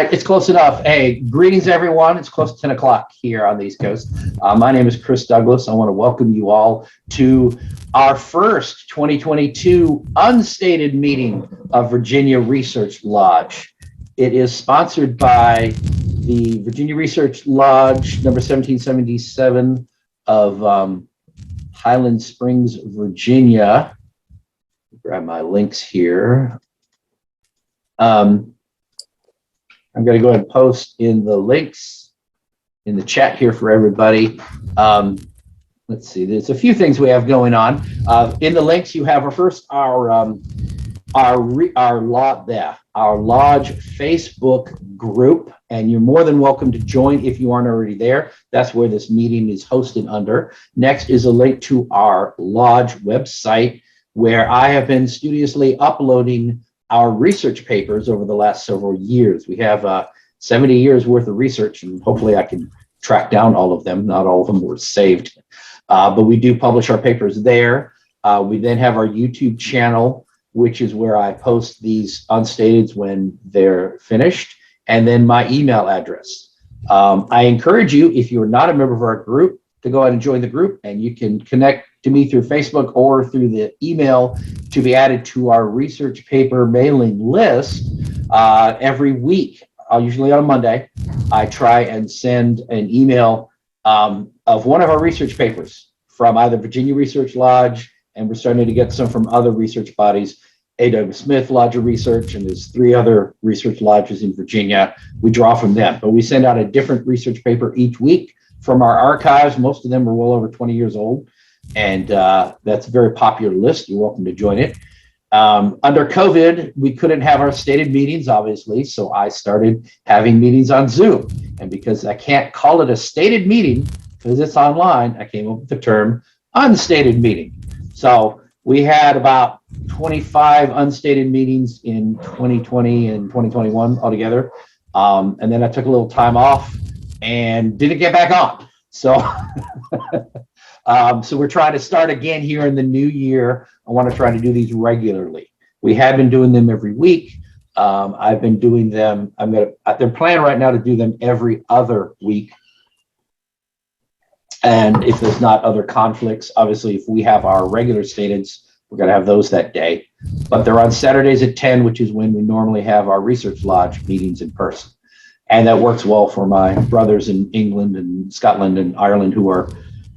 right, it's close enough. Hey, greetings, everyone. It's close to 10 o'clock here on the East Coast. My name is Chris Douglas. I want to welcome you all to our first 2022 unstated meeting of Virginia Research Lodge. It is sponsored by the Virginia Research Lodge, number 1777 of Highland Springs, Virginia. Grab my links here. I'm going to go ahead and post in the links in the chat here for everybody. Let's see, there's a few things we have going on. In the links, you have our lodge Facebook group, and you're more than welcome to join if you aren't already there. That's where this meeting is hosted under. Next is a link to our lodge website, where I have been studiously uploading our research papers over the last several years. We have 70 years worth of research, and hopefully I can track down all of them. Not all of them were saved, but we do publish our papers there. We then have our YouTube channel, which is where I post these unstateds when they're finished, and then my email address. I encourage you, if you're not a member of our group, to go ahead and join the group, and you can connect to me through Facebook or through the email to be added to our research paper mailing list every week. Usually on a Monday, I try and send an email of one of our research papers from either Virginia Research Lodge, and we're starting to get some from other research bodies, A.W. Smith Lodge of Research, and there's 3 other research lodges in Virginia. We draw from them, but we send out a different research paper each week from our archives. Most of them are well over 20 years old, and that's a very popular list. You're welcome to join it. Under COVID, we couldn't have our stated meetings, obviously, so I started having meetings on Zoom. And because I can't call it a stated meeting because it's online, I came up with the term unstated meeting. So we had about 25 unstated meetings in 2020 and 2021 altogether. And then I took a little time off and didn't get back on. So, so we're trying to start again here in the new year. I want to try to do these regularly. We have been doing them every week. I've been doing them. They're planning right now to do them every other week. And if there's not other conflicts, obviously, if we have our regular stateds, we're going to have those that day. But they're on Saturdays at 10, which is when we normally have our research lodge meetings in person. And that works well for my brothers in England and Scotland and Ireland, who are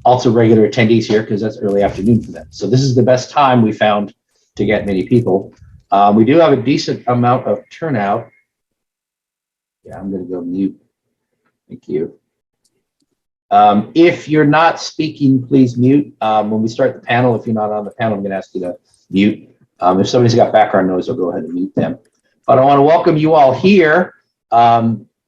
also regular attendees here, because that's early afternoon for them. So this is the best time we found to get many people. We do have a decent amount of turnout. Yeah, I'm going to go mute. Thank you. If you're not speaking, please mute. When we start the panel, if you're not on the panel, I'm going to ask you to mute. If somebody's got background noise, I'll go ahead and mute them. But I want to welcome you all here.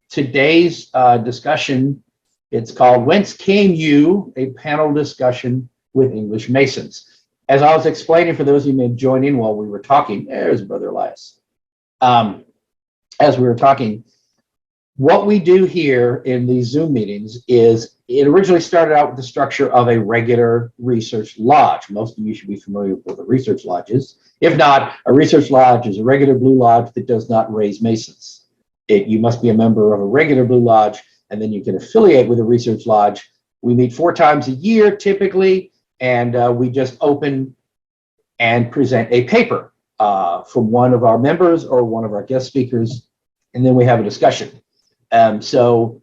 Today's discussion, it's called Whence Came You? A panel discussion with English Masons. As I was explaining, for those of you who may join in while we were talking, there's Brother Elias. As we were talking, what we do here in these Zoom meetings is, it originally started out with the structure of a regular research lodge. Most of you should be familiar with what a research lodge is. If not, a research lodge is a regular Blue Lodge that does not raise Masons. You must be a member of a regular Blue Lodge, and then you can affiliate with a research lodge. We meet 4 times a year typically, and we just open and present a paper from one of our members or one of our guest speakers, and then we have a discussion. So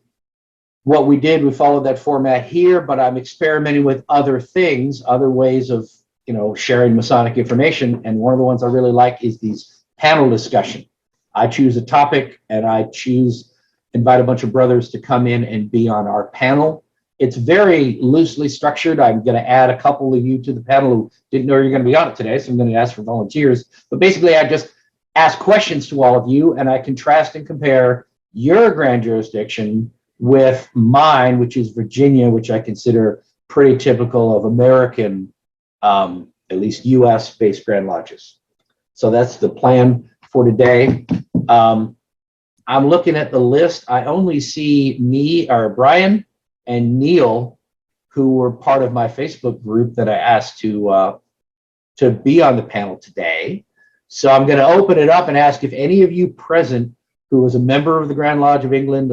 what we did, we followed that format here, but I'm experimenting with other things, other ways of sharing Masonic information, and one of the ones I really like is these panel discussion. I choose a topic, and I invite a bunch of brothers to come in and be on our panel. It's very loosely structured. I'm going to add a couple of you to the panel who didn't know you're going to be on it today, so I'm going to ask for volunteers. But basically, I just ask questions to all of you, and I contrast and compare your grand jurisdiction with mine, which is Virginia, which I consider pretty typical of American, at least U.S.-based Grand Lodges. So that's the plan for today. I'm looking at the list. I only see Brian and Neil, who were part of my Facebook group that I asked to be on the panel today. So I'm going to open it up and ask if any of you present who was a member of the Grand Lodge of England,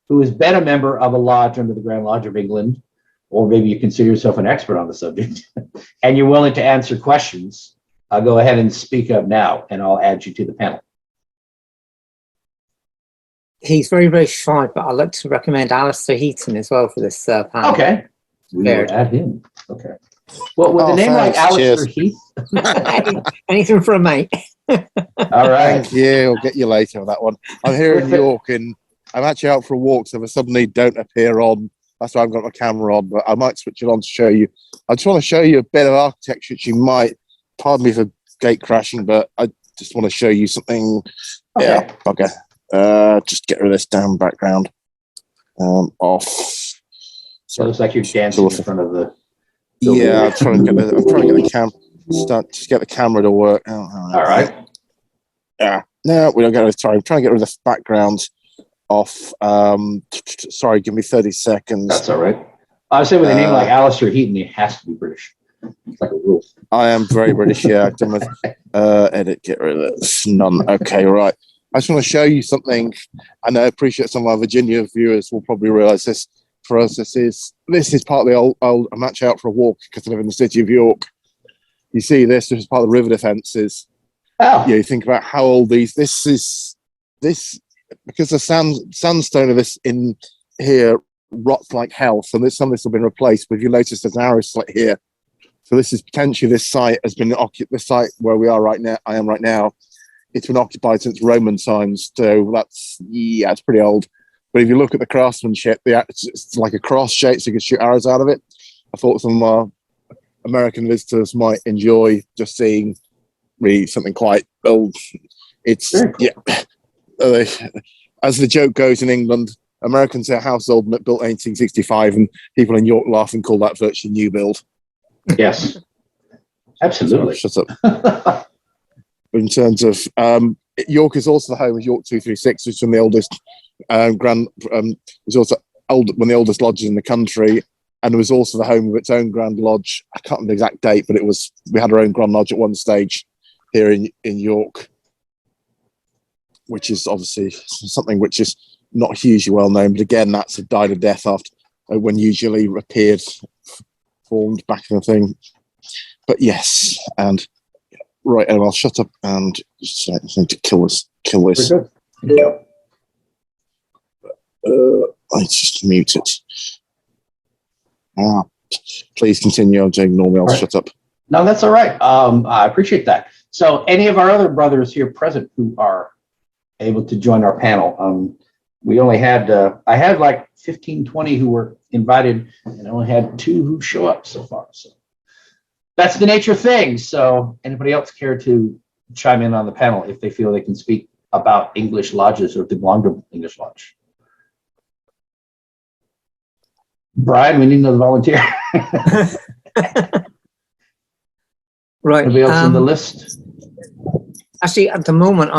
who has been a member of a lodge under the Grand Lodge of England, or maybe you consider yourself an expert on the subject, and you're willing to answer questions, go ahead and speak up now, and I'll add you to the panel. He's very, very shy, but I'd like to recommend Alistair Heaton as well for this panel. Okay. We will add him. Okay. Well, with a name like Alistair Heath. Anything for a mate. All right. Thank you. I'll get you later on that one. I'm here in York, and I'm actually out for a walk, so if I suddenly don't appear on, that's why I've got my camera on, but I might switch it on to show you. I just want to show you a bit of architecture, which you might, pardon me for gate crashing, but I just want to show you something. Okay. Yeah, okay. Just get rid of this damn background. Off. So it looks like you're dancing in front of the. Yeah, I'm trying to get the camera. Just get the camera to work. All right. Yeah. No, we don't get it. Sorry, I'm trying to get rid of the background off. Sorry, give me 30 seconds. That's all right. I would say with a name like Alistair Heaton, he has to be British. It's like a rule. I am very British. Yeah. Edit. Get rid of this. None. Okay. Right. I just want to show you something, and I appreciate some of our Virginia viewers will probably realise this. For us, this is part of the old. I'm actually out for a walk because I live in the city of York. You see this is part of the river defences. Oh. Yeah, you think about how old this is because the sandstone of this in here rots like hell. So some of this have been replaced. But if you notice, there's an arrow slit here. So this is potentially this site has been occupied. This site where we are right now, I am right now. It's been occupied since Roman times, so it's pretty old. But if you look at the craftsmanship, it's like a cross shape, so you can shoot arrows out of it. I thought some American visitors might enjoy just seeing really something quite old. It's as the joke goes in England, Americans say house old built 1865, and people in York laugh and call that virtually new build. Yes, absolutely. So, shut up. In terms of York is also the home of York 236, which is one of the oldest was also one of the oldest lodges in the country, and it was also the home of its own Grand Lodge. I can't remember the exact date, but we had our own Grand Lodge at one stage here in York, which is obviously something which is not hugely well known. But again, that's died a death after when UGLE appeared, formed back in the thing. But yes, and. Right, and I'll shut up and just need to kill this. Yeah. I just mute it. Please continue. I'm doing normally. I'll shut up. No, that's all right. I appreciate that. So, any of our other brothers here present who are able to join our panel? We only had I had like 15, 20 who were invited, and I only had 2 who show up so far. So. That's the nature of things. So anybody else care to chime in on the panel if they feel they can speak about English lodges or if they belong to English lodge? Brian, we need another volunteer. Right. Anybody else on the list? Actually, at the moment,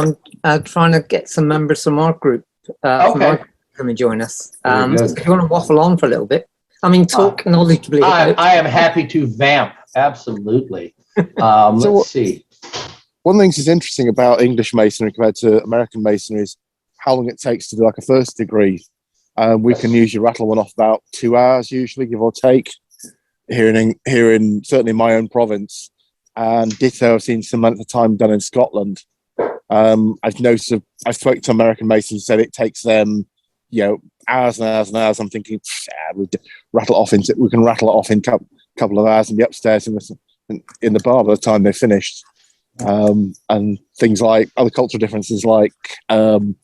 I'm trying to get some members from our group come and join us. If you want to waffle on for a little bit. I mean, talk knowledgeably. I am happy to vamp. Absolutely. Let's see. One of the things that's interesting about English masonry compared to American masonry is how long it takes to do like a first degree. We can usually rattle one off about 2 hours, usually, give or take, here in certainly my own province. And ditto, I've seen some amount of time done in Scotland. I've noticed, I've spoken to American masons and said it takes them, hours and hours and hours. I'm thinking, we can rattle it off in a couple of hours and be upstairs in the bar by the time they're finished. And things like other cultural differences, like in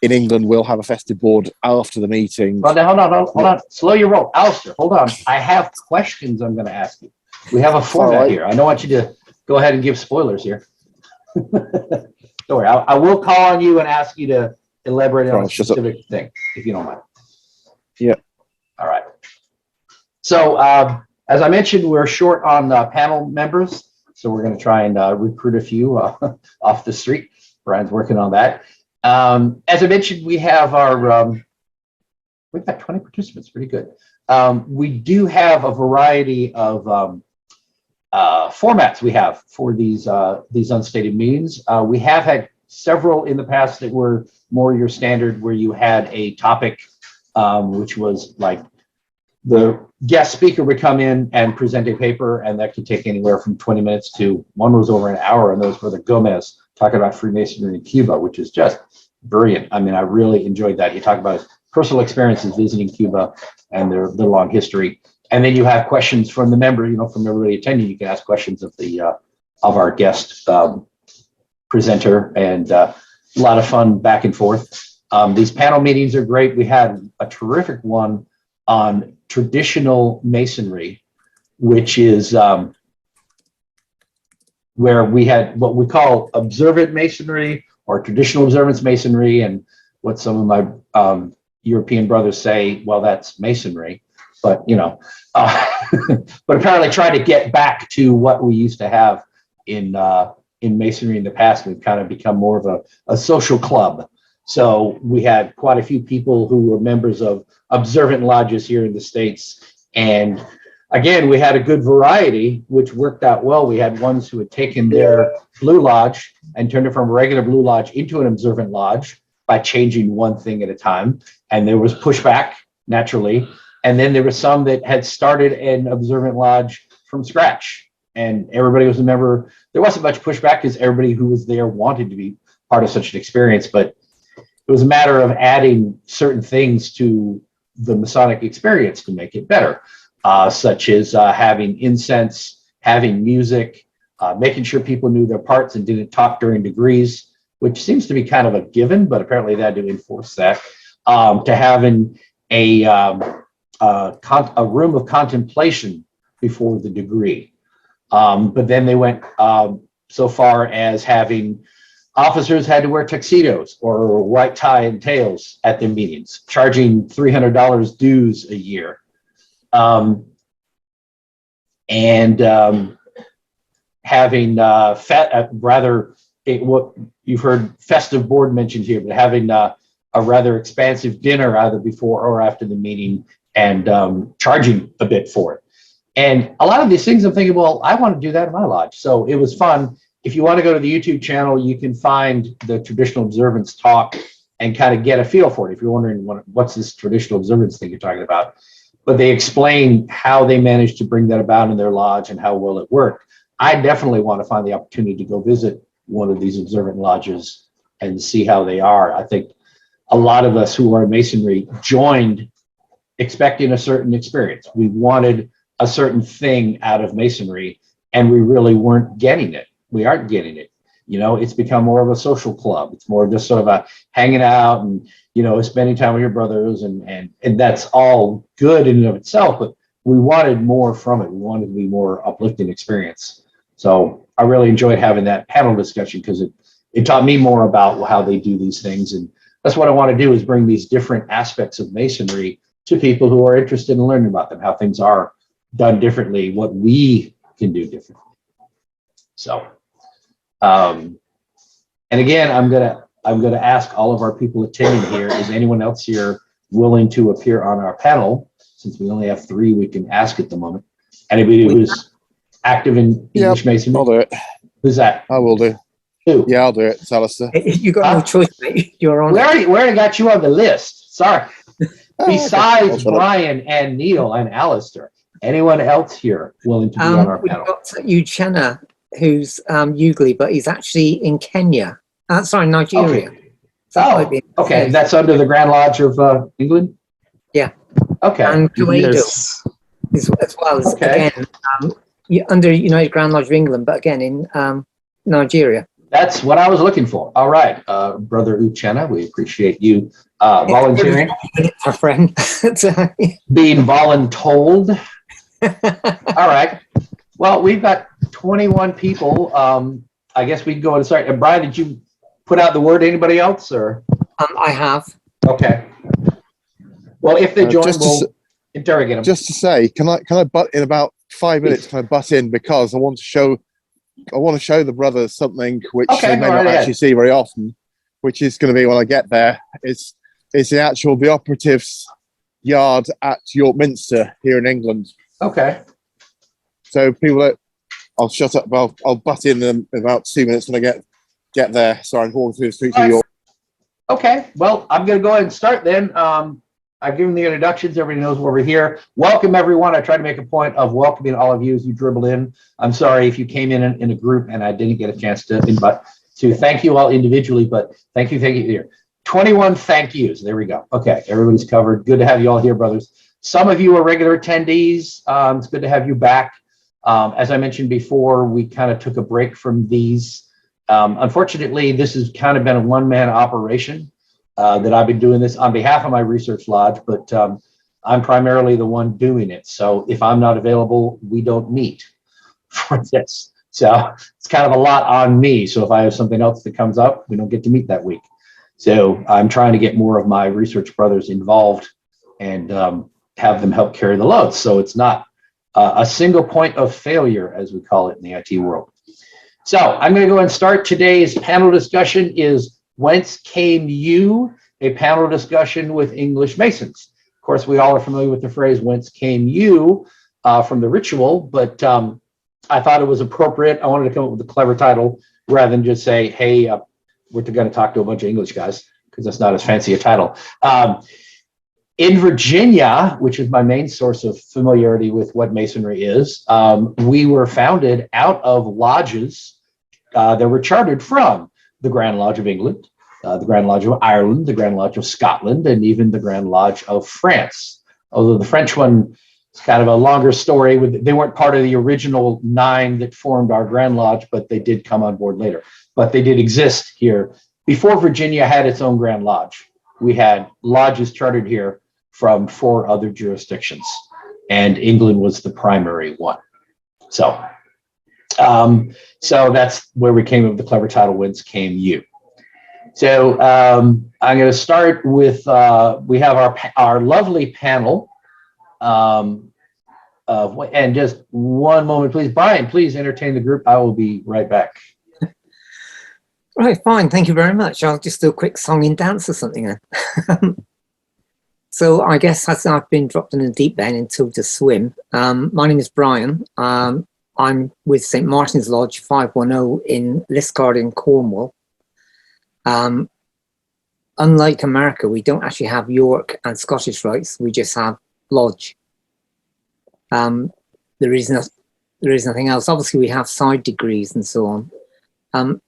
England, we'll have a festive board after the meeting. Well, now, hold on. Slow your roll. Alistair, hold on. I have questions I'm going to ask you. We have a format here. I don't want you to go ahead and give spoilers here. Don't worry. I will call on you and ask you to elaborate on a specific thing, if you don't mind. Yeah. All right. So, as I mentioned, we're short on panel members, so we're going to try and recruit a few off the street. Brian's working on that. As I mentioned, we have we've got 20 participants, pretty good. We do have a variety of formats we have for these unstated meetings. We have had several in the past that were more your standard, where you had a topic, which was like the guest speaker would come in and present a paper, and that could take anywhere from 20 minutes to one was over an hour, and those were the Gomez talking about Freemasonry in Cuba, which is just brilliant. I mean, I really enjoyed that. He talked about his personal experiences visiting Cuba and their long history. And then you have questions from the member, from everybody attending. You can ask questions of our guest presenter, and a lot of fun back and forth. These panel meetings are great. We had a terrific one on traditional masonry, which is where we had what we call observant masonry or traditional observance masonry, and what some of my European brothers say, well, that's masonry. But, but apparently try to get back to what we used to have in masonry in the past. We've kind of become more of a social club. So we had quite a few people who were members of observant lodges here in the States. And again, we had a good variety, which worked out well. We had ones who had taken their Blue Lodge and turned it from a regular Blue Lodge into an observant lodge by changing one thing at a time. And there was pushback, naturally. And then there were some that had started an observant lodge from scratch, and everybody was a member. There wasn't much pushback because everybody who was there wanted to be part of such an experience, but it was a matter of adding certain things to the Masonic experience to make it better, such as having incense, having music, making sure people knew their parts and didn't talk during degrees, which seems to be kind of a given, but apparently they had to enforce that, to having a room of contemplation before the degree. But then they went so far as having officers had to wear tuxedos or white tie and tails at their meetings, charging $300 dues a year. Having what you've heard festive board mentioned here, but having a rather expansive dinner either before or after the meeting, and charging a bit for it. And a lot of these things I'm thinking, well, I want to do that in my lodge. So it was fun. If you want to go to the YouTube channel, you can find the traditional observance talk and kind of get a feel for it. If you're wondering what's this traditional observance thing you're talking about, but they explain how they managed to bring that about in their lodge and how well it worked. I definitely want to find the opportunity to go visit one of these observant lodges and see how they are. I think a lot of us who are in masonry joined expecting a certain experience. We wanted a certain thing out of masonry, and we really weren't getting it. We aren't getting it. It's become more of a social club. It's more just sort of a hanging out and, spending time with your brothers, and that's all good in and of itself, but we wanted more from it. We wanted to be more uplifting experience. So I really enjoyed having that panel discussion because it taught me more about how they do these things. And that's what I want to do, is bring these different aspects of masonry to people who are interested in learning about them, how things are done differently, what we can do differently. So, and again, I'm gonna ask all of our people attending here, is anyone else here willing to appear on our panel? Since we only have 3 we can ask at the moment. Anybody who's active in English Masonry? I'll do it. Who's that? I will do. Who? Yeah, I'll do it. It's Alistair. You got no choice, mate. You're on. We already got you on the list. Sorry. Besides Okay. Brian and Neil and Alistair, anyone else here willing to be on our We've panel? got UGLE, who's UGLE, but he's actually in Kenya. Nigeria. Okay. So that might be- Okay. That's under the Grand Lodge of England? Yeah. Okay. And Kuwait Yes. as well as, Okay. again, under United Grand Lodge of England, but again in Nigeria. That's what I was looking for. All right. Brother Uchenna, we appreciate you volunteering, Our friend. being voluntold. All right. Well, we've got 21 people. I guess we can go and start. And Brian, did you put out the word to anybody else, or? I have. Okay. Well, if they join, Just to we'll interrogate them. Just to say, can I butt in about 5 minutes? Can I butt in, because I want to show the brothers something which Okay, they may go right not ahead. actually see very often, which is going to be when I get there. It's the operatives' yard at York Minster here in England. Okay. So people that I'll shut up. I'll butt in about 2 minutes when I get get there. So I'm going to speak to All you. right. Okay, well, I'm going to go ahead and start then. I've given the introductions. Everybody knows why we're here. Welcome, everyone. I tried to make a point of welcoming all of you as you dribble in. I'm sorry if you came in a group and I didn't get a chance to invite to thank you all individually, but thank you here. 21 thank yous. There we go. Okay, everybody's covered. Good to have you all here, brothers. Some of you are regular attendees. It's good to have you back. As I mentioned before, we kind of took a break from these. Unfortunately, this has kind of been a one-man operation. That I've been doing this on behalf of my research lodge, but I'm primarily the one doing it. So if I'm not available, we don't meet for this. So it's kind of a lot on me. So if I have something else that comes up, we don't get to meet that week. So I'm trying to get more of my research brothers involved and have them help carry the load. So it's not a single point of failure, as we call it in the IT world. So I'm going to go and start today's panel discussion is Whence Came You? A panel discussion with English Masons. Of course, we all are familiar with the phrase Whence Came You from the ritual, but I thought it was appropriate. I wanted to come up with a clever title rather than just say, hey, we're going to talk to a bunch of English guys, because that's not as fancy a title. In Virginia, which is my main source of familiarity with what Masonry is, we were founded out of lodges that were chartered from the Grand Lodge of England, the Grand Lodge of Ireland, the Grand Lodge of Scotland, and even the Grand Lodge of France. Although the French one is kind of a longer story. They weren't part of the original 9 that formed our Grand Lodge, but they did come on board later. But they did exist here. Before Virginia had its own Grand Lodge, we had lodges chartered here from 4 other jurisdictions, and England was the primary one. So that's where we came up with the clever title, Whence Came You? So I'm going to start with, we have our lovely panel. And just one moment, please. Brian, please entertain the group. I will be right back. Right, fine. Thank you very much. I'll just do a quick song and dance or something then. So I guess as I've been dropped in a deep end and told to swim, my name is Brian. I'm with St. Martin's Lodge 510 in Liskeard in Cornwall. Unlike America, we don't actually have York and Scottish rights. We just have Lodge. There is nothing else. Obviously, we have side degrees and so on.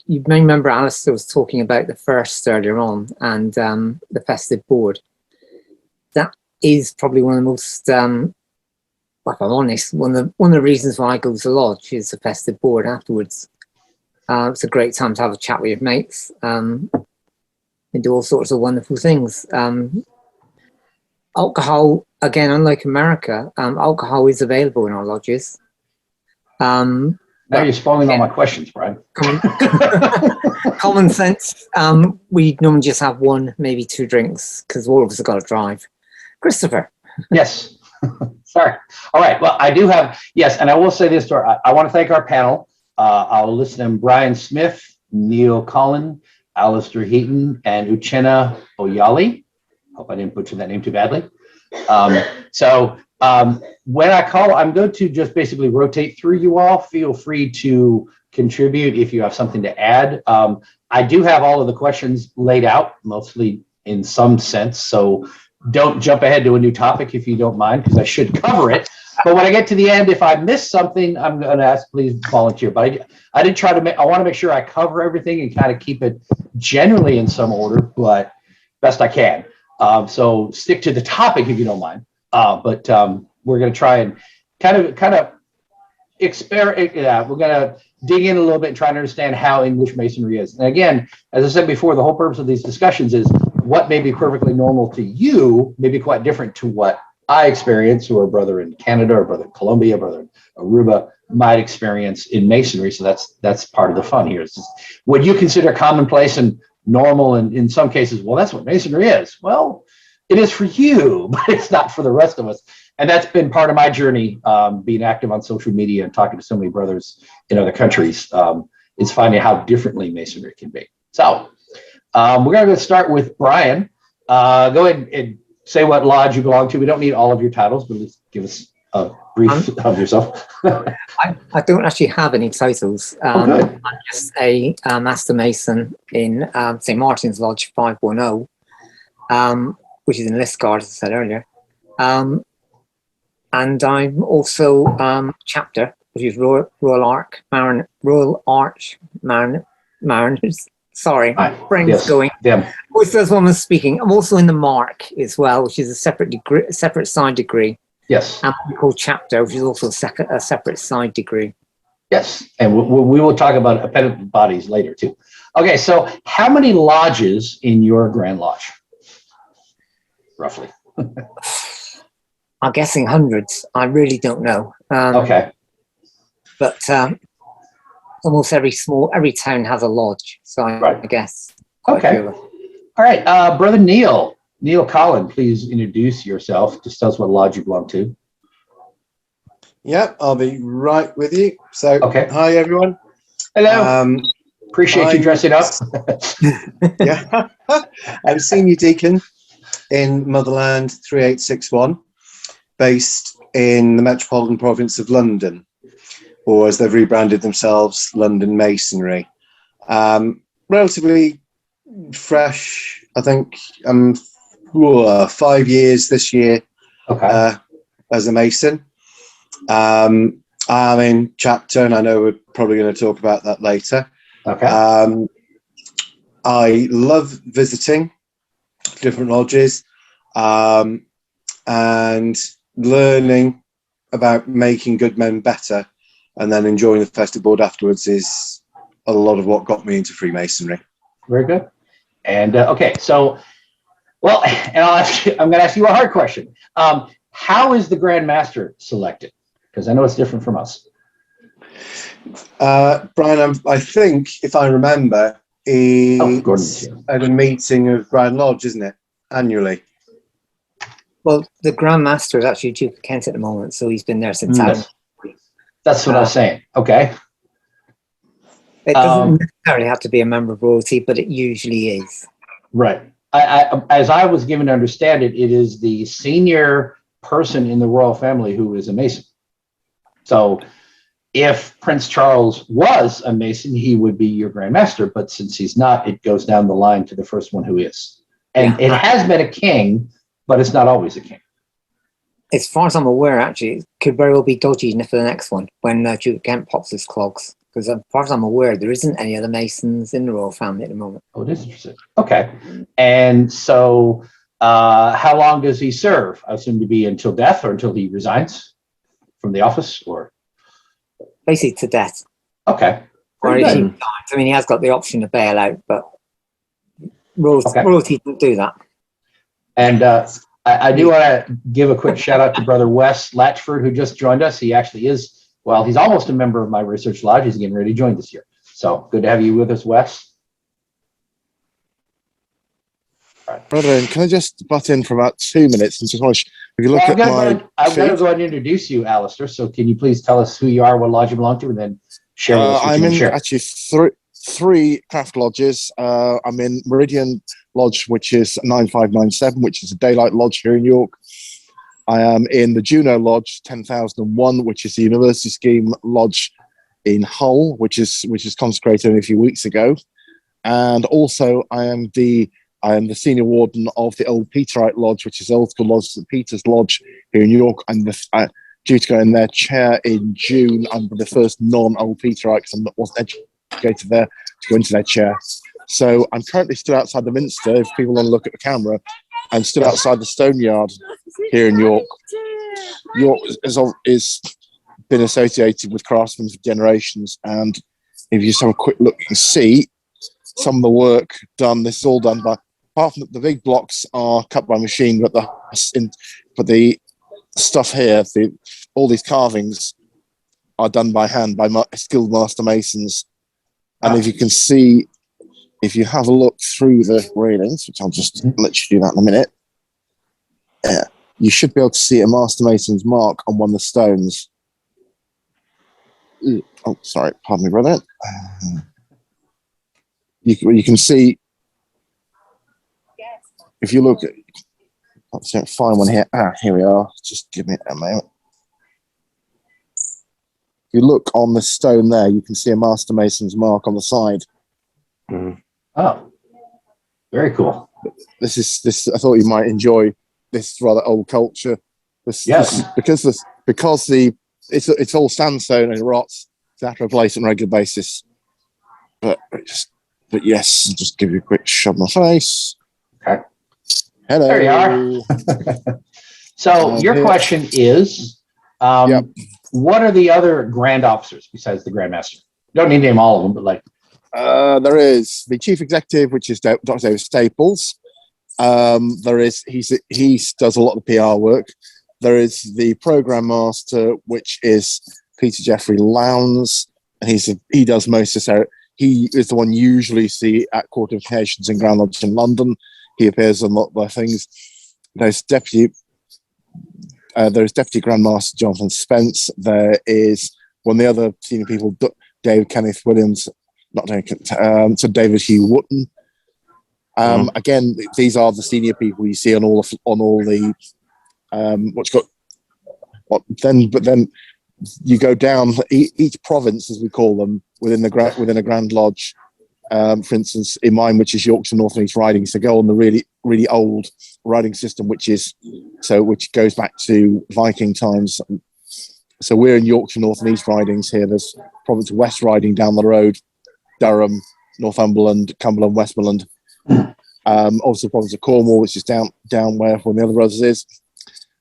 You may remember Alistair was talking about the first earlier on and the festive board. That is probably one of the most if I'm honest, one of the reasons why I go to Lodge is the festive board afterwards. It's a great time to have a chat with your mates and do all sorts of wonderful things. Alcohol, again, unlike America, alcohol is available in our lodges. Now you're spoiling all my questions, Brian. Common sense. We normally just have 1, maybe 2 drinks because all of us have got to drive. Christopher. Yes. Sorry. All right. Well, I do have, yes, and I will say this, I want to thank our panel. I'll list them: Brian Smith, Neil Collin, Alistair Heaton, and Uchenna Oyali. Hope I didn't butcher that name too badly. When I call, I'm going to just basically rotate through you all. Feel free to contribute if you have something to add. I do have all of the questions laid out, mostly in some sense, so don't jump ahead to a new topic if you don't mind, because I should cover it. But when I get to the end, if I miss something, I'm going to ask, please volunteer. But I did try to I want to make sure I cover everything and kind of keep it generally in some order, but best I can. So stick to the topic if you don't mind. But we're going to try and kind of experiment. We're going to dig in a little bit and try to understand how English Masonry is. And again, as I said before, the whole purpose of these discussions is what may be perfectly normal to you may be quite different to what I experience, or a brother in Canada, or a brother in Colombia, a brother in Aruba might experience in Masonry. So that's part of the fun here. It's just, what you consider commonplace and normal, and in some cases, well, that's what Masonry is. Well, it is for you, but it's not for the rest of us. And that's been part of my journey, being active on social media and talking to so many brothers in other countries, is finding how differently Masonry can be. So we're going to start with Brian. Go ahead and say what lodge you belong to. We don't need all of your titles, but just give us a brief of yourself? I don't actually have any titles. Good. I'm just a Master Mason in St. Martin's Lodge 510, which is in Liscard, as I said earlier. And I'm also chapter, which is Royal Arch Mariners. Sorry, brain's Yes. going. Yeah. Which that's one was speaking. I'm also in the Mark as well, which is a separate degree, separate side degree. Yes. And we call chapter, which is also a separate side degree. Yes. And we will talk about appendant bodies later too. Okay. So how many lodges in your Grand Lodge? Roughly. I'm guessing hundreds. I really don't know. Okay. But almost every town has a lodge. So I guess. Okay. All right. Brother Neil Collin, please introduce yourself. Just tell us what lodge you belong to. Yep, I'll be right with you. So, Okay. Hi everyone. Hello. Appreciate you dressing up. Yeah, I'm senior deacon in Motherland 3861, based in the Metropolitan Province of London, or as they've rebranded themselves, London Masonry. Relatively fresh, I think. 5 years this year as a Mason. I'm in chapter, and I know we're probably going to talk about that later. Okay. I love visiting different lodges and learning about making good men better, and then enjoying the festive board afterwards is a lot of what got me into Freemasonry. Very good. And okay, so, well, and I'm going to ask you a hard question. How is the Grand Master selected? Because I know it's different from us. Brian, I think, if I remember, it's at a meeting of Grand Lodge, isn't it? Annually. Well, the Grand Master is actually Duke of Kent at the moment, so he's been there since. Yes. That's what I was saying. Okay. It doesn't necessarily have to be a member of royalty, but it usually is. Right. As I was given to understand it, it is the senior person in the royal family who is a Mason. So if Prince Charles was a Mason, he would be your Grand Master. But since he's not, it goes down the line to the first one who is. And it has been a king, but it's not always a king. As far as I'm aware, actually, it could very well be dodgy for the next one when Duke of Kent pops his clogs. Because as far as I'm aware, there isn't any other Masons in the royal family at the moment. Oh, it is interesting. Okay. And so how long does he serve? I assume to be until death or until he resigns from the office, or? Basically to death. Okay. Or if he dies. I mean, he has got the option to bail out, but royalty don't do that. And I do want to give a quick shout out to Brother Wes Latchford, who just joined us. He actually is, well, he's almost a member of my research lodge. He's getting ready to join this year. So good to have you with us, Wes. Brethren, can I just butt in for about 2 minutes and just want to, if you look at my I'm going to go ahead and introduce you, Alistair. So can you please tell us who you are, what lodge you belong to, and then share with us what I'm you in share. actually three craft lodges. I'm in Meridian Lodge, which is 9597, which is a daylight lodge here in York. I am in the Juno Lodge 10,001, which is the University Scheme Lodge in Hull, which is consecrated only a few weeks ago. And also I am the senior warden of the Old Peterite Lodge, which is the Old School Lodge, St. Peter's Lodge here in York. I'm due to go in their chair in June. I'm the first non-Old Peterite because I wasn't educated there to go into their chair. So I'm currently still outside the Minster. If people want to look at the camera, I'm still outside the Stone Yard here in York. York is been associated with craftsmen for generations, and if you just have a quick look, you can see some of the work done. This is all done by, apart from the big blocks are cut by machine, but the stuff here, all these carvings are done by hand by skilled master masons. And if you can see, if you have a look through the railings, which I'll just let you do that in a minute, you should be able to see a master mason's mark on one of the stones. Oh, sorry, pardon me, brother. You can see, if you look at, let's find one here. Here we are. Just give me a moment. you look on the stone there, you can see a Master Mason's mark on the side. Oh, very cool. This. I thought you might enjoy this rather old culture. Yes. Because it's all sandstone and it rots. They have to replace it on a regular basis. But yes, I'll just give you a quick shove in my face. Okay. Hello. There you are. So your here. question is, Yep. what are the other grand officers besides the Grand Master? You don't need to name all of them, but like. There is the chief executive, which is Dr. David Staples. There is he does a lot of the PR work. There is the program master, which is Peter Jeffrey Lowndes, and he does most of this. He is the one you usually see at Court of Occasions in Grand Lodge in London. He appears on a lot of things. There's Deputy Grand Master Jonathan Spence. There is one of the other senior people, David Kenneth Williams. Not David, so David Hugh Wotton. Again, these are the senior people you see on all the but then you go down each province, as we call them, within a Grand Lodge. For instance, in mine, which is Yorkshire North and East Ridings, to go on the really, really old riding system, which goes back to Viking times. So we're in Yorkshire North and East Ridings here. There's province of West Riding down the road, Durham, Northumberland, Cumberland, Westmoreland. Also province of Cornwall, which is down where one of the other brothers is.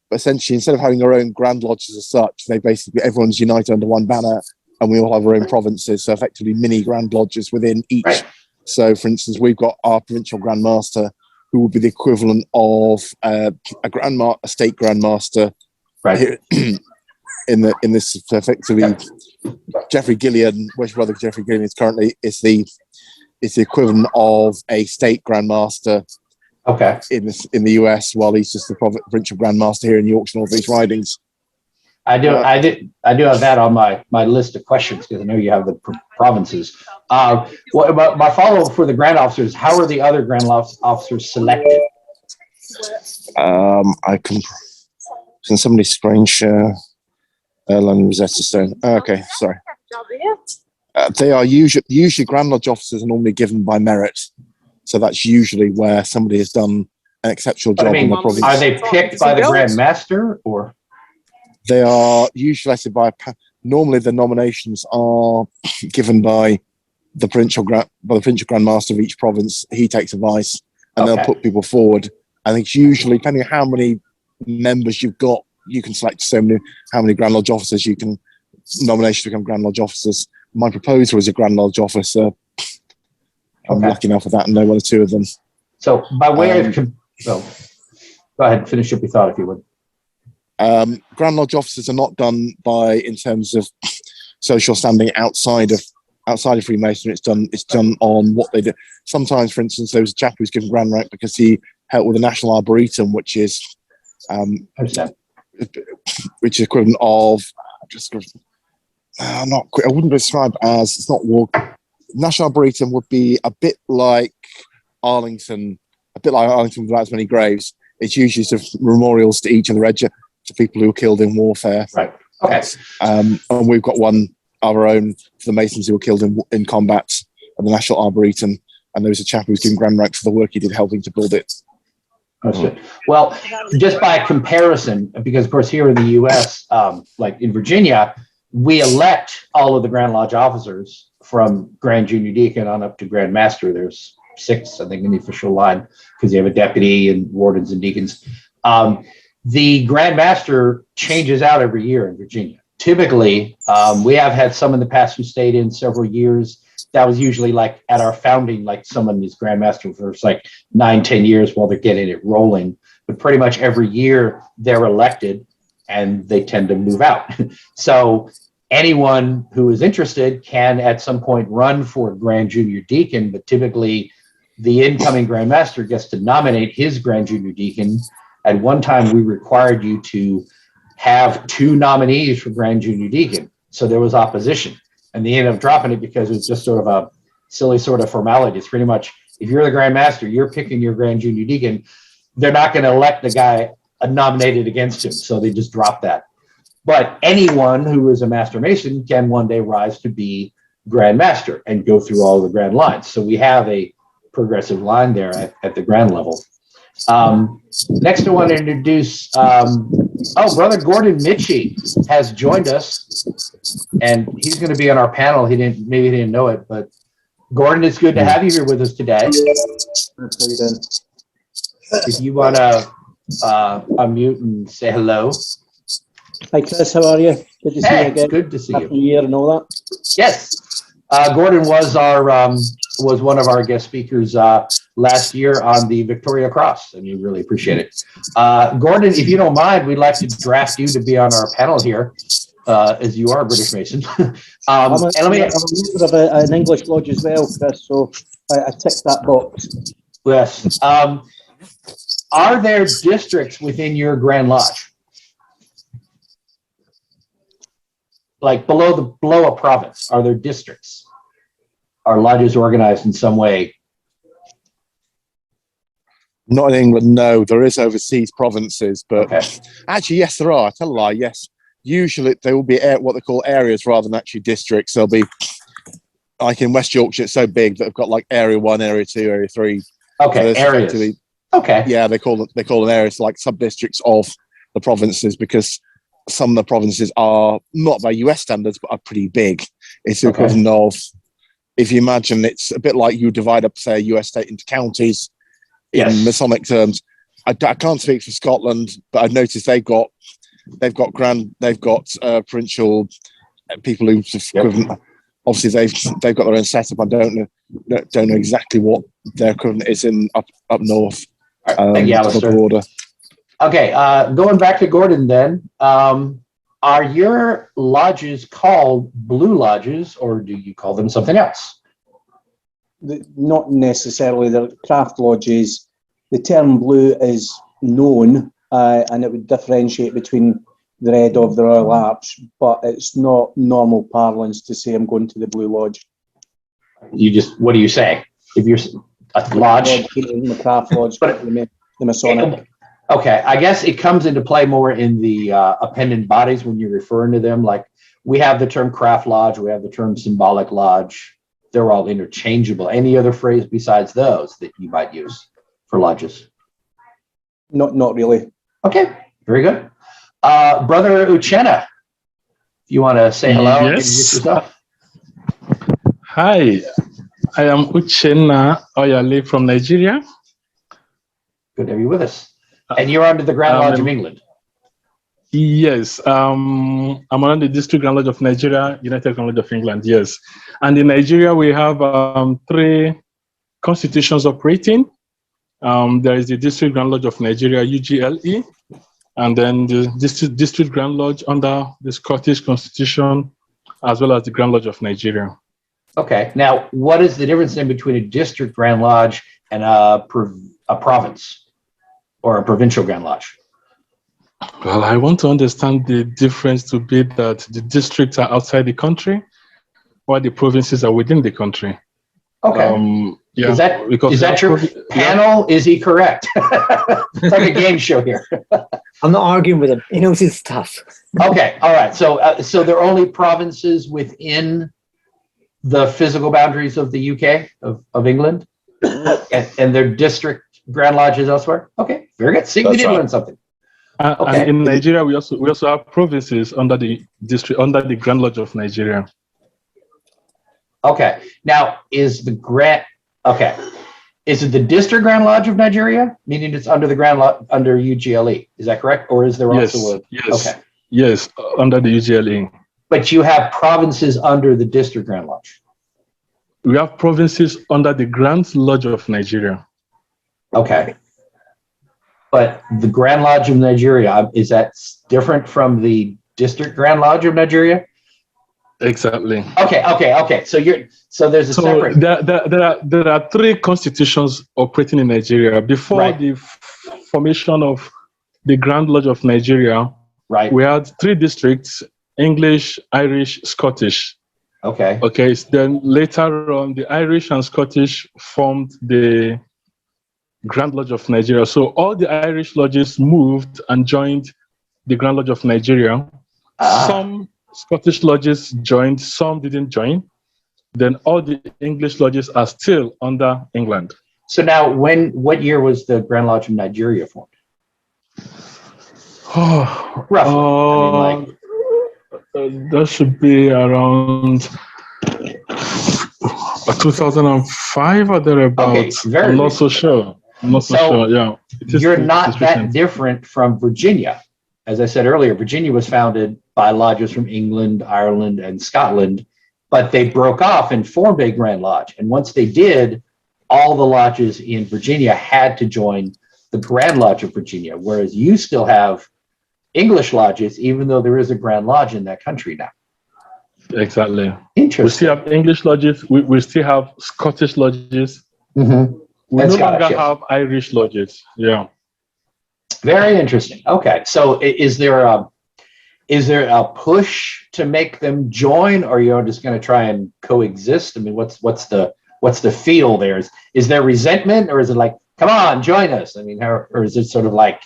But essentially, instead of having our own Grand Lodges as such, everyone's united under one banner, and we all have our own provinces. So effectively, mini Grand Lodges within each. Right. So, for instance, we've got our provincial Grand Master, who would be the equivalent of a state Grand Master. Right. In this effectively, Geoffrey Gillian, which brother Geoffrey Gillian is currently is the equivalent of a state Grand Master. Okay. In the US, while he's just the provincial Grand Master here in Yorkshire North East Ridings. I do have that on my list of questions because I know you have the provinces. My follow-up for the Grand Officers: how are the other Grand Officers selected? I can somebody screen share. London Rosetta Stone. Okay, sorry. They are usually Grand Lodge officers are normally given by merit. So that's usually where somebody has done an exceptional job in the province. Are they picked by the Grand Master, or they are usually elected by? Normally, the nominations are given by the provincial Grand Master of each province. He takes advice, and they'll put people forward. I think it's usually, depending on how many members you've got, you can select how many Grand Lodge officers you can nomination to become Grand Lodge officers. My proposer is a Grand Lodge officer. I'm lucky enough with that and know one or two of them. So by way of, go ahead, finish up your thought if you would. Grand Lodge officers are not done in terms of social standing outside of Freemasonry. It's done on what they do. Sometimes, for instance, there was a chap who was given grand rank because he helped with the National Arboretum, which is equivalent of I wouldn't describe as it's not war. National Arboretum would be a bit like Arlington without as many graves. It's usually sort of memorials to each of the to people who were killed in warfare. Right. Okay. And we've got one of our own for the Masons who were killed in combat at the National Arboretum. And there was a chap who was given grand rank for the work he did helping to build it. Well, just by comparison, because of course here in the U.S., like in Virginia, we elect all of the Grand Lodge officers from Grand Junior Deacon on up to Grand Master. There's 6, I think, in the official line because you have a deputy and wardens and deacons. The Grand Master changes out every year in Virginia. Typically, we have had some in the past who stayed in several years. That was usually like at our founding, like someone is Grand Master for like 9-10 years while they're getting it rolling. But pretty much every year they're elected and they tend to move out. So anyone who is interested can at some point run for Grand Junior Deacon, but typically the incoming Grand Master gets to nominate his Grand Junior Deacon. At one time, we required you to have 2 nominees for Grand Junior Deacon. So there was opposition. And they ended up dropping it because it was just sort of a silly sort of formality. It's pretty much, if you're the Grand Master, you're picking your Grand Junior Deacon. They're not going to elect the guy nominated against him. So they just dropped that. But anyone who is a Master Mason can one day rise to be Grand Master and go through all the grand lines. So we have a progressive line there at the grand level. Next, I want to introduce, Brother Gordon Mitchie has joined us, and he's going to be on our panel. Maybe he didn't know it, but Gordon, it's good to have you here with us today. If you want to unmute and say hello. Hi Chris, how are you? Good to see you again. Good to see you. Happy New Year and all that. Yes, Gordon was one of our guest speakers last year on the Victoria Cross, and we really appreciate it. Gordon, if you don't mind, we'd like to draft you to be on our panel here, as you are a British Mason. I'm a member of an English lodge as well, Chris, so I ticked that box. Yes. Are there districts within your Grand Lodge? Like below a province, are there districts? Are lodges organized in some way? Not in England, no. There is overseas provinces, but Okay. actually, yes, there are. I tell a lie, yes. Usually, they will be what they call areas rather than actually districts. They'll be, like in West Yorkshire, it's so big that they've got like Area 1, Area 2, Area 3. Okay, So areas. Okay. Yeah, they call them areas like sub-districts of the provinces, because some of the provinces are not by US standards, but are pretty big. It's the equivalent of, if you imagine, it's a bit like you divide up, say, a US state into counties in Masonic terms. I can't speak for Scotland, but I've noticed they've got provincial people who obviously they've got their own setup. I don't know exactly what their equivalent is in up north. Thank you, Alistair. Border. Okay, going back to Gordon then, are your lodges called Blue Lodges, or do you call them something else? Not necessarily. They're craft lodges. The term blue is known, and it would differentiate between the Red of the Royal Arch, but it's not normal parlance to say I'm going to the Blue Lodge. What do you say? If you're a lodge? The craft lodge, the Masonic. Okay, I guess it comes into play more in the appendant bodies when you're referring to them. Like we have the term craft lodge, we have the term symbolic lodge. They're all interchangeable. Any other phrase besides those that you might use for lodges? Not really. Okay, very good. Brother Uchenna, if you want to say hello and introduce yourself. Hi, I am Uchenna Oyale from Nigeria. Good to have you with us. And you're under the Grand Lodge of England. Yes, I'm under the District Grand Lodge of Nigeria, United Grand Lodge of England, yes. And in Nigeria, we have 3 constitutions operating. There is the District Grand Lodge of Nigeria, UGLE, and then the District Grand Lodge under the Scottish Constitution, as well as the Grand Lodge of Nigeria. Okay, now what is the difference in between a District Grand Lodge and a province? Or a provincial Grand Lodge? Well, I want to understand the difference to be that the districts are outside the country, while the provinces are within the country. Okay. Yeah. Is that your panel? Is he correct? It's like a game show here. I'm not arguing with him. He knows his stuff. Okay. All right. So they're only provinces within the physical boundaries of the UK of England, and their district Grand Lodges elsewhere. Okay, very good. See, we did learn something. Okay. And in Nigeria, we also have provinces under the district, under the Grand Lodge of Nigeria. Okay. Now, is it the District Grand Lodge of Nigeria, meaning it's under the Grand Lodge under UGLE? Is that correct, or is there also a? Yes. Okay. Yes, under the UGLE. But you have provinces under the District Grand Lodge. We have provinces under the Grand Lodge of Nigeria. Okay. But the Grand Lodge of Nigeria, is that different from the District Grand Lodge of Nigeria? Exactly. Okay. So there's a separate. There are 3 constitutions operating in Nigeria. Before the formation of the Grand Lodge of Nigeria, we had 3 districts: English, Irish, Scottish. Okay. Then later on, the Irish and Scottish formed the Grand Lodge of Nigeria. So all the Irish lodges moved and joined the Grand Lodge of Nigeria. Some Scottish lodges joined, some didn't join. Then all the English lodges are still under England. So now, what year was the Grand Lodge of Nigeria formed? Roughly. That should be around 2005 or thereabouts. Okay, very I'm not so sure. I'm not so sure. Yeah, you're not that different from Virginia. As I said earlier, Virginia was founded by lodges from England, Ireland, and Scotland, but they broke off and formed a Grand Lodge. And once they did, all the lodges in Virginia had to join the Grand Lodge of Virginia, whereas you still have English lodges, even though there is a Grand Lodge in that country now. Exactly. Interesting. We still have English lodges. We still have Scottish lodges. Mm-hmm. We no longer have Irish lodges. Yeah. Very interesting. Okay. So is there a push to make them join, or you're just going to try and coexist? I mean, what's the feel there? Is there resentment, or is it like, come on, join us? I mean, or is it sort of like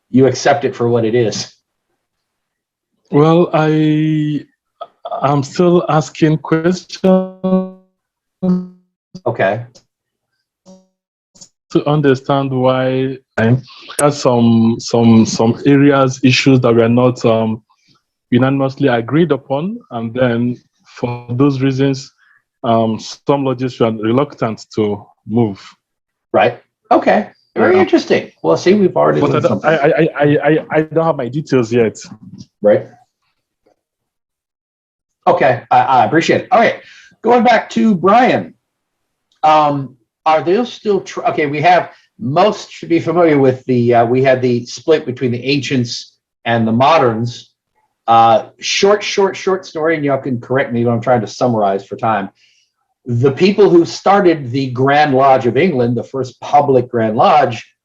you accept it for what it is? Well, I'm still asking questions. Okay. To understand why there's some areas, issues that were not unanimously agreed upon, and then for those reasons, some lodges were reluctant to move. Right. Okay. Very interesting. Well, see, we've already learned something. I don't have my details yet. Right. Okay, I appreciate it. All right, going back to Brian. Are there still okay? We have most should be familiar with the. We had the split between the ancients and the moderns. Short story, and y'all can correct me when I'm trying to summarize for time. The people who started the Grand Lodge of England, the first public Grand Lodge,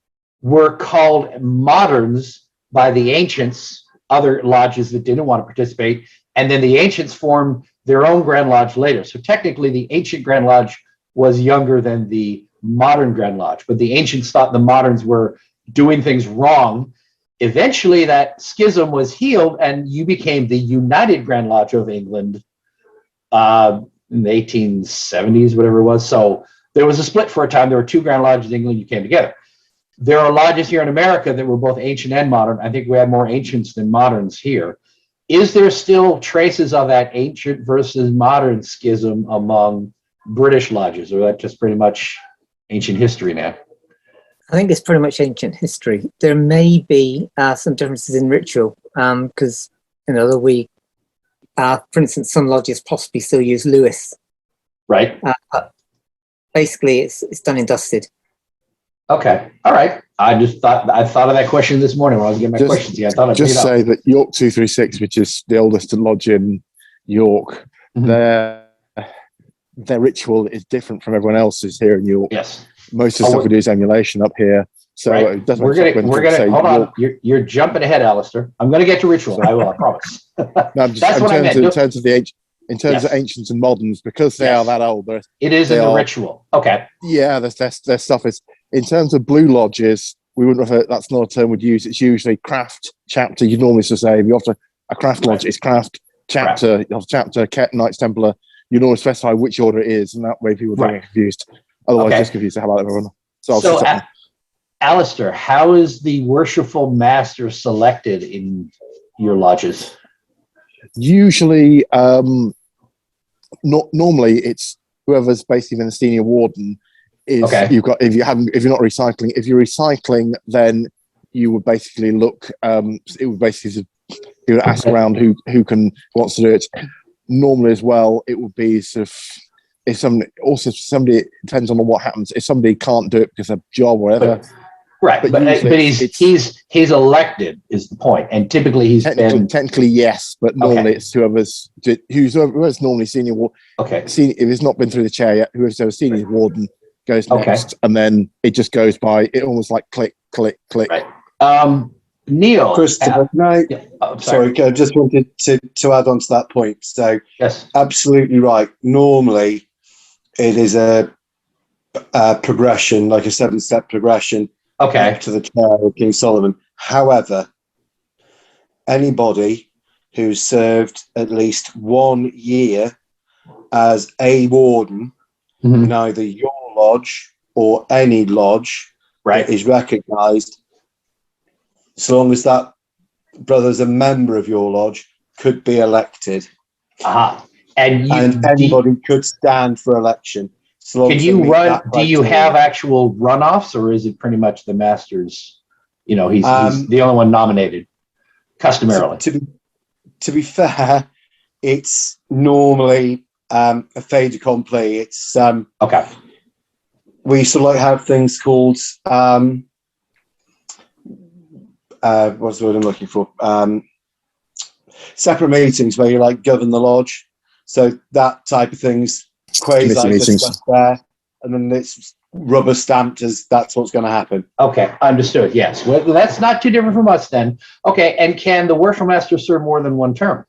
were called moderns by the ancients, other lodges that didn't want to participate, and then the ancients formed their own Grand Lodge later. So technically, the ancient Grand Lodge was younger than the modern Grand Lodge, but the ancients thought the moderns were doing things wrong. Eventually, that schism was healed, and you became the United Grand Lodge of England in the 1870s, whatever it was. So there was a split for a time. There were two Grand Lodges in England. You came together. There are lodges here in America that were both ancient and modern. I think we have more ancients than moderns here. Is there still traces of that ancient versus modern schism among British lodges, or that just pretty much ancient history now? I think it's pretty much ancient history. There may be some differences in ritual because, for instance, some lodges possibly still use Lewis. Right. But basically, it's done and dusted. Okay. All right. I thought of that question this morning when I was getting my questions. Yeah, I thought I'd just say that York 236, which is the oldest lodge in York, their ritual is different from everyone else's here in York. Yes. Most of the stuff we do is emulation up here. So right. it doesn't we're gonna say hold on. You're jumping ahead, Alistair. I'm gonna get to ritual. I will, I promise. No, I'm just, That's what I meant. In terms of ancients and moderns, because they are that old. It is in the ritual. Okay. Yeah, their stuff is in terms of blue lodges. We wouldn't refer. That's not a term we'd use. It's usually craft chapter. You'd normally say if you have a craft lodge, it's craft chapter. You have chapter, Knights Templar. You normally specify which order it is, and that way people don't get confused. Otherwise, just confused to how about everyone. So Alistair, how is the worshipful master selected in your lodges? Usually, normally it's whoever's basically the senior warden. You've got if you're not recycling. If you're recycling, then you would basically look. It would basically you would ask around who wants to do it. Normally as well, it would be sort of if somebody it depends on what happens. If somebody can't do it because of a job or whatever. Right, but he's elected is the point, and typically he's technically yes, but normally it's whoever's normally senior. Okay, if it's not been through the chair yet, whoever's senior warden goes next, and then it just goes by. It almost like click, click, click. Right. Neil, Christopher, sorry, I just wanted to add on to that point. So yes, absolutely right. Normally, it is a progression, like a 7-step progression. Okay. To the chair of King Solomon. However, anybody who served at least 1 year as a warden Mhm. in either your lodge or any lodge Right. that is recognised, so long as that brother's a member of your lodge, could be elected. Uh-huh. And you, And anybody could stand for election. So long can as they you meet run, that do you criteria. have actual runoffs, or is it pretty much the master's, you know, he's the only one nominated customarily? To be fair, it's normally a fait accompli. It's Okay. we sort of like have things called what's the word I'm looking for? Separate meetings where you like govern the lodge. So that type of things quasi Committee meetings. discussed there, and then it's rubber stamped as that's what's going to happen. Okay, understood. Yes. Well, that's not too different from us then. Okay, and can the worship master serve more than one term?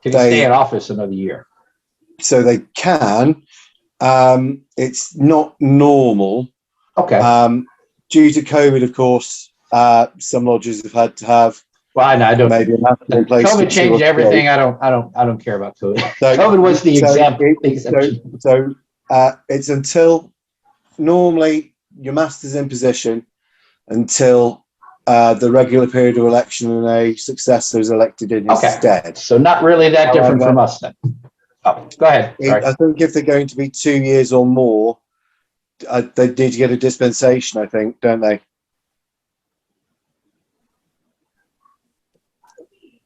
Can he stay in office another year? So they can. It's not normal. Okay. Due to COVID, of course, some lodges have had to have Well, I don't. maybe a master in place. COVID changed everything. I don't care about COVID. So, COVID was the example. So it's until normally your master's in position until the regular period of election and a successor is elected in his stead. So not really that different from us then. Oh, go ahead. Sorry. I think if they're going to be 2 years or more, they need to get a dispensation, I think, don't they?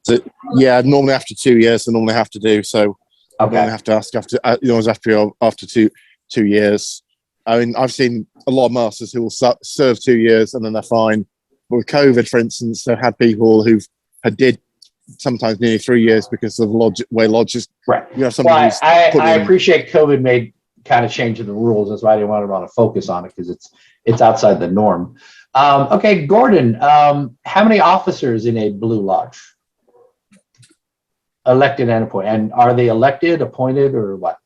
So, yeah, normally after 2 years, they normally have to do so. Okay. Normally have to ask after, after 2 years. I mean, I've seen a lot of masters who will serve 2 years and then they're fine. But with COVID, for instance, they've had people who did sometimes nearly 3 years because of way lodges. Right. You know, well, I appreciate COVID made kind of changing the rules. That's why I didn't want to focus on it, because it's outside the norm. Okay, Gordon, how many officers in a blue lodge? Elected and appointed. And are they elected, appointed, or what?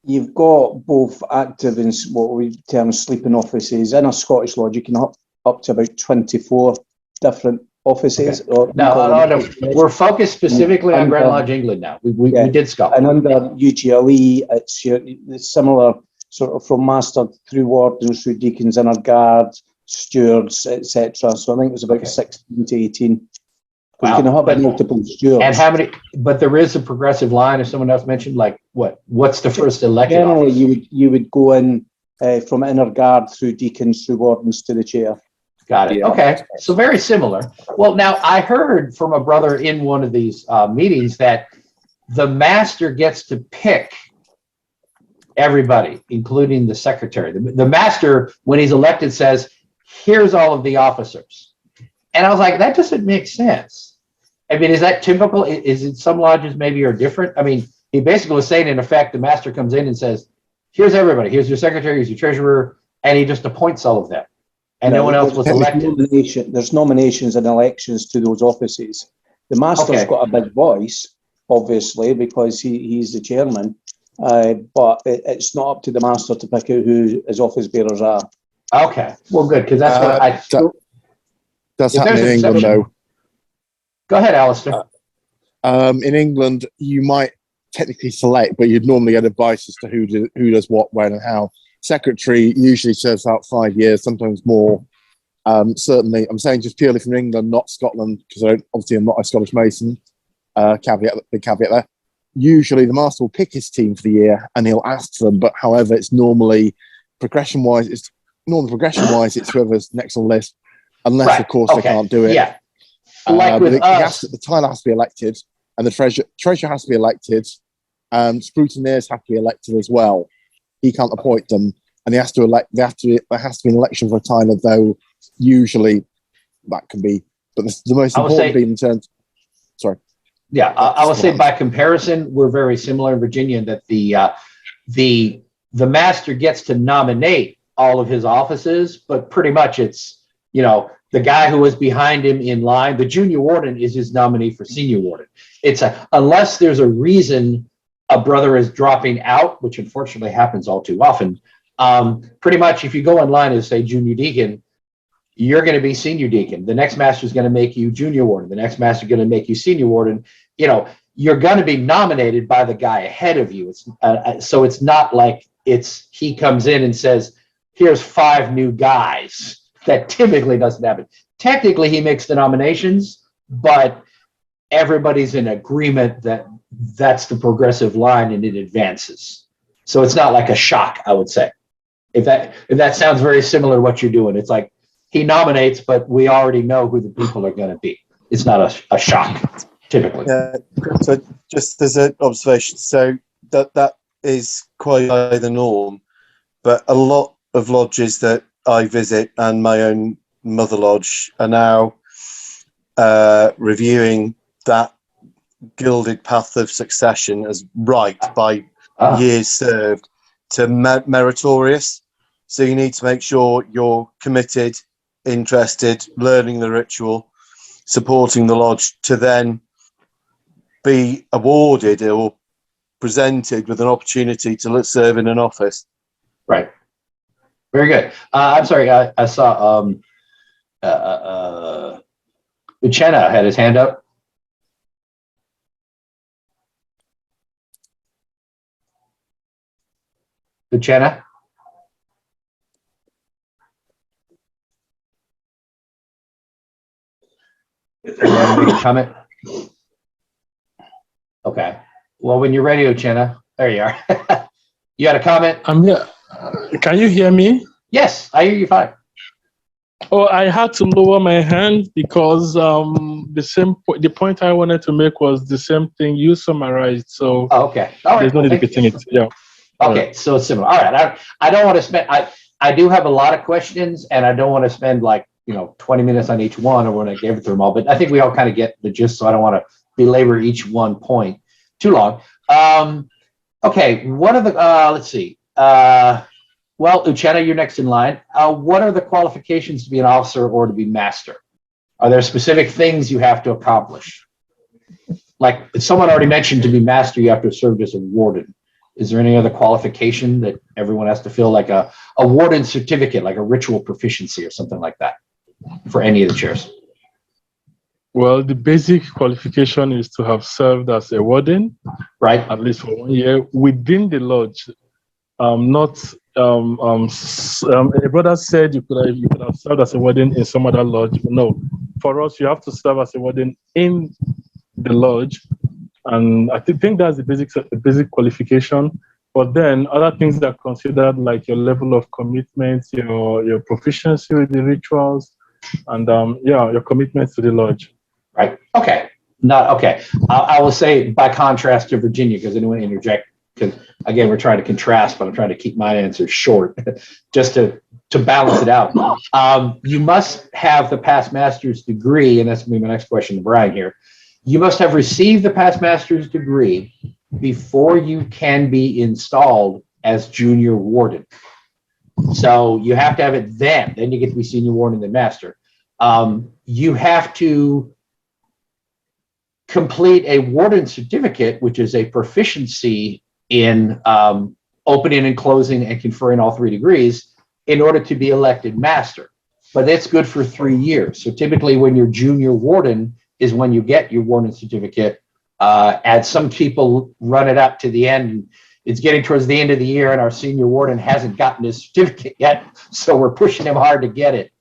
You've got both active and what we term sleeping offices. In a Scottish lodge, you can have up to about 24 different offices. Okay. No, we're focused specifically on Grand Lodge England now. We did Scotland. And under UGLE, it's similar, sort of from master through wardens, through deacons, inner guard, stewards, etc. So I think it was about 16 to 18. Wow. You can have multiple stewards. And how many? But there is a progressive line, as someone else mentioned. Like what's the first elected? Generally, office? you would go in from inner guard through deacons, through wardens to the chair. Got it. Yeah. Okay, so very similar. Well, now I heard from a brother in one of these meetings that the master gets to pick everybody, including the secretary. The master, when he's elected, says, "Here's all of the officers." And I was like, that doesn't make sense. I mean, is that typical? Is it some lodges maybe are different? I mean, he basically was saying, in effect, the master comes in and says, "Here's everybody. Here's your secretary, here's your treasurer," and he just appoints all of them. And no one else was elected. There's nominations and elections to those offices. The master's got a big voice, obviously, because he's the chairman. But it's not up to the master to pick out who his office bearers are. Okay, well, good, because that's what I. That's happening in England, though. Go ahead, Alistair. In England, you might technically select, but you'd normally get advice as to who does what, when, and how. Secretary usually serves out 5 years, sometimes more. Certainly, I'm saying just purely from England, not Scotland, because obviously I'm not a Scottish Mason. Big caveat there. Usually, the master will pick his team for the year, and he'll ask them. But however, it's normally progression-wise. It's whoever's next on the list, unless of course they can't do it. Yeah. Like with us, the title has to be elected, and the treasurer has to be elected, and scrutineers have to be elected as well. He can't appoint them, and he has to elect. There has to be an election for a title, though. Usually, that can be. But the most important thing in terms. Sorry. Yeah, I would say by comparison, we're very similar in Virginia in that the master gets to nominate all of his offices, but pretty much it's, the guy who was behind him in line, the junior warden is his nominee for senior warden. Unless there's a reason a brother is dropping out, which unfortunately happens all too often. Pretty much if you go in line as, say, junior deacon, you're going to be senior deacon. The next master is going to make you junior warden. The next master is going to make you senior warden. You know, you're going to be nominated by the guy ahead of you. It's so it's not like he comes in and says, here's 5 new guys. That typically doesn't happen. Technically, he makes the nominations, but everybody's in agreement that that's the progressive line and it advances. So it's not like a shock, I would say. If that sounds very similar to what you're doing, it's like he nominates, but we already know who the people are going to be. It's not a shock, typically. Yeah. So just as an observation, so that is quite the norm, but a lot of lodges that I visit and my own mother lodge are now reviewing that gilded path of succession as right by years served to meritorious. So you need to make sure you're committed, interested, learning the ritual, supporting the lodge to then be awarded or presented with an opportunity to serve in an office. Right. Very good. I'm sorry. I saw Uchenna had his hand up. Uchenna? You want to make a comment? Okay. Well, when you're ready, Uchenna, there you are. You had a comment? I'm here. Can you hear me? Yes, I hear you fine. Oh, I had to lower my hand because the point I wanted to make was the same thing you summarized. So okay. All right. There's no need to repeating it. Yeah. Okay, so it's similar. All right. I don't want to spend. I do have a lot of questions, and I don't want to spend 20 minutes on each one, or when I gave it to them all. But I think we all kind of get the gist, so I don't want to belabor each one point too long. Okay, what are the? Let's see. Well, Uchenna, you're next in line. What are the qualifications to be an officer or to be master? Are there specific things you have to accomplish? Like someone already mentioned, to be master, you have to have served as a warden. Is there any other qualification that everyone has to fill, like a warden certificate, like a ritual proficiency or something like that, for any of the chairs? Well, the basic qualification is to have served as a warden, right? At least for 1 year within the lodge. Not a brother said you could have served as a warden in some other lodge. No, for us, you have to serve as a warden in the lodge. And I think that's the basic qualification. But then other things that are considered, like your level of commitment, your proficiency with the rituals, and your commitment to the lodge. Right. Okay. Not okay. I will say by contrast to Virginia, because I didn't want to interject, because again, we're trying to contrast, but I'm trying to keep my answers short just to balance it out. You must have the past master's degree, and that's going to be my next question to Brian here. You must have received the past master's degree before you can be installed as junior warden. So you have to have it then you get to be senior warden and master. You have to complete a warden certificate, which is a proficiency in opening and closing and conferring all 3 degrees in order to be elected master. But that's good for 3 years. So typically when you're junior warden is when you get your warden certificate. And some people run it up to the end. And it's getting towards the end of the year and our senior warden hasn't gotten his certificate yet. So we're pushing him hard to get it.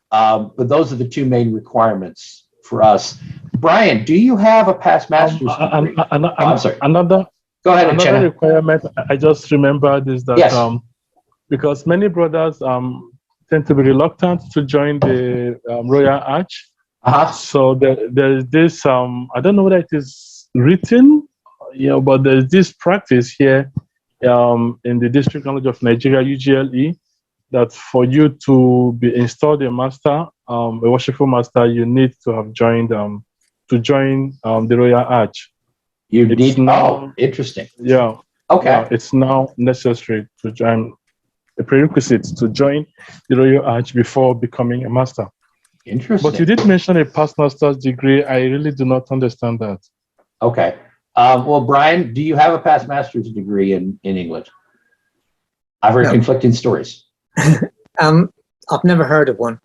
But those are the 2 main requirements for us. Brian, do you have a past master's degree? I'm sorry. Go ahead, another requirement I just remembered is that yes. Because many brothers tend to be reluctant to join the Royal Arch. So there is this, I don't know whether it is written, but there's this practice here in the District College of Nigeria, UGLE, that for you to be installed a master, a worshipful master, you need to have joined the Royal Arch. You need now. Interesting. Yeah. Okay. Yeah, it's now necessary to join, a prerequisite to join the Royal Arch before becoming a master. Interesting. But you did mention a past master's degree. I really do not understand that. Okay. Well, Brian, do you have a past master's degree in English? I've heard conflicting stories. I've never heard of one.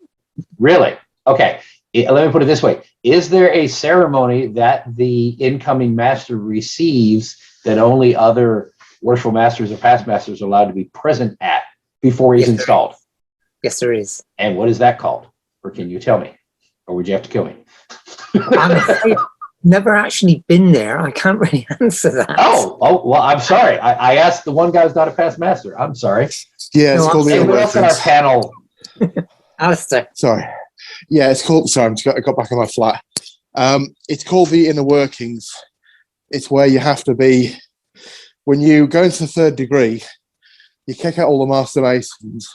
Really? Okay. Let me put it this way. Is there a ceremony that the incoming master receives that only other worshipful masters or past masters are allowed to be present at before he's Yes, there installed? Yes, there is. And what is that called? Or can you tell me? Or would you have to kill me? I've never actually been there. I can't really answer that. Oh, well, I'm sorry. I asked the one guy who's not a past master. I'm sorry. Yeah, it's No, called the inner Anyone else on our workings. panel? Alistair. Sorry. Yeah, it's called. Sorry, I got back on my flat. It's called the inner workings. It's where you have to be when you go into the third degree. You kick out all the master masons,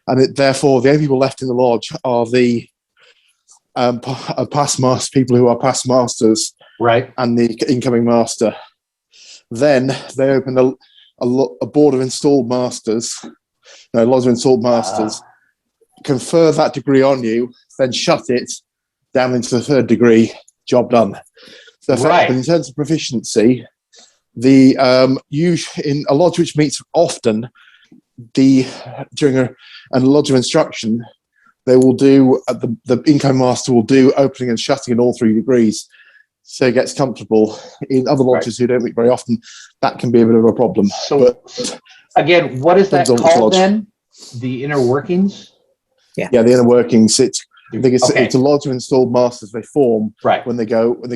and therefore the only people left in the lodge are the past master people who are past masters, Right. and the incoming master. Then they open a board of installed masters, no, lodge of installed masters, confer that degree on you, then shut it down into the third degree, job done. So effectively, in terms of proficiency, the in a lodge which meets often, during a lodge of instruction, they will do the incoming master will do opening and shutting in all 3 degrees, so it gets comfortable. In other lodges who don't meet very often, that can be a bit of a problem. So again, what is that Depends on which called lodge. then? The inner workings? Yeah, the inner workings. I think Okay. it's a lodge of installed masters they form Right. when they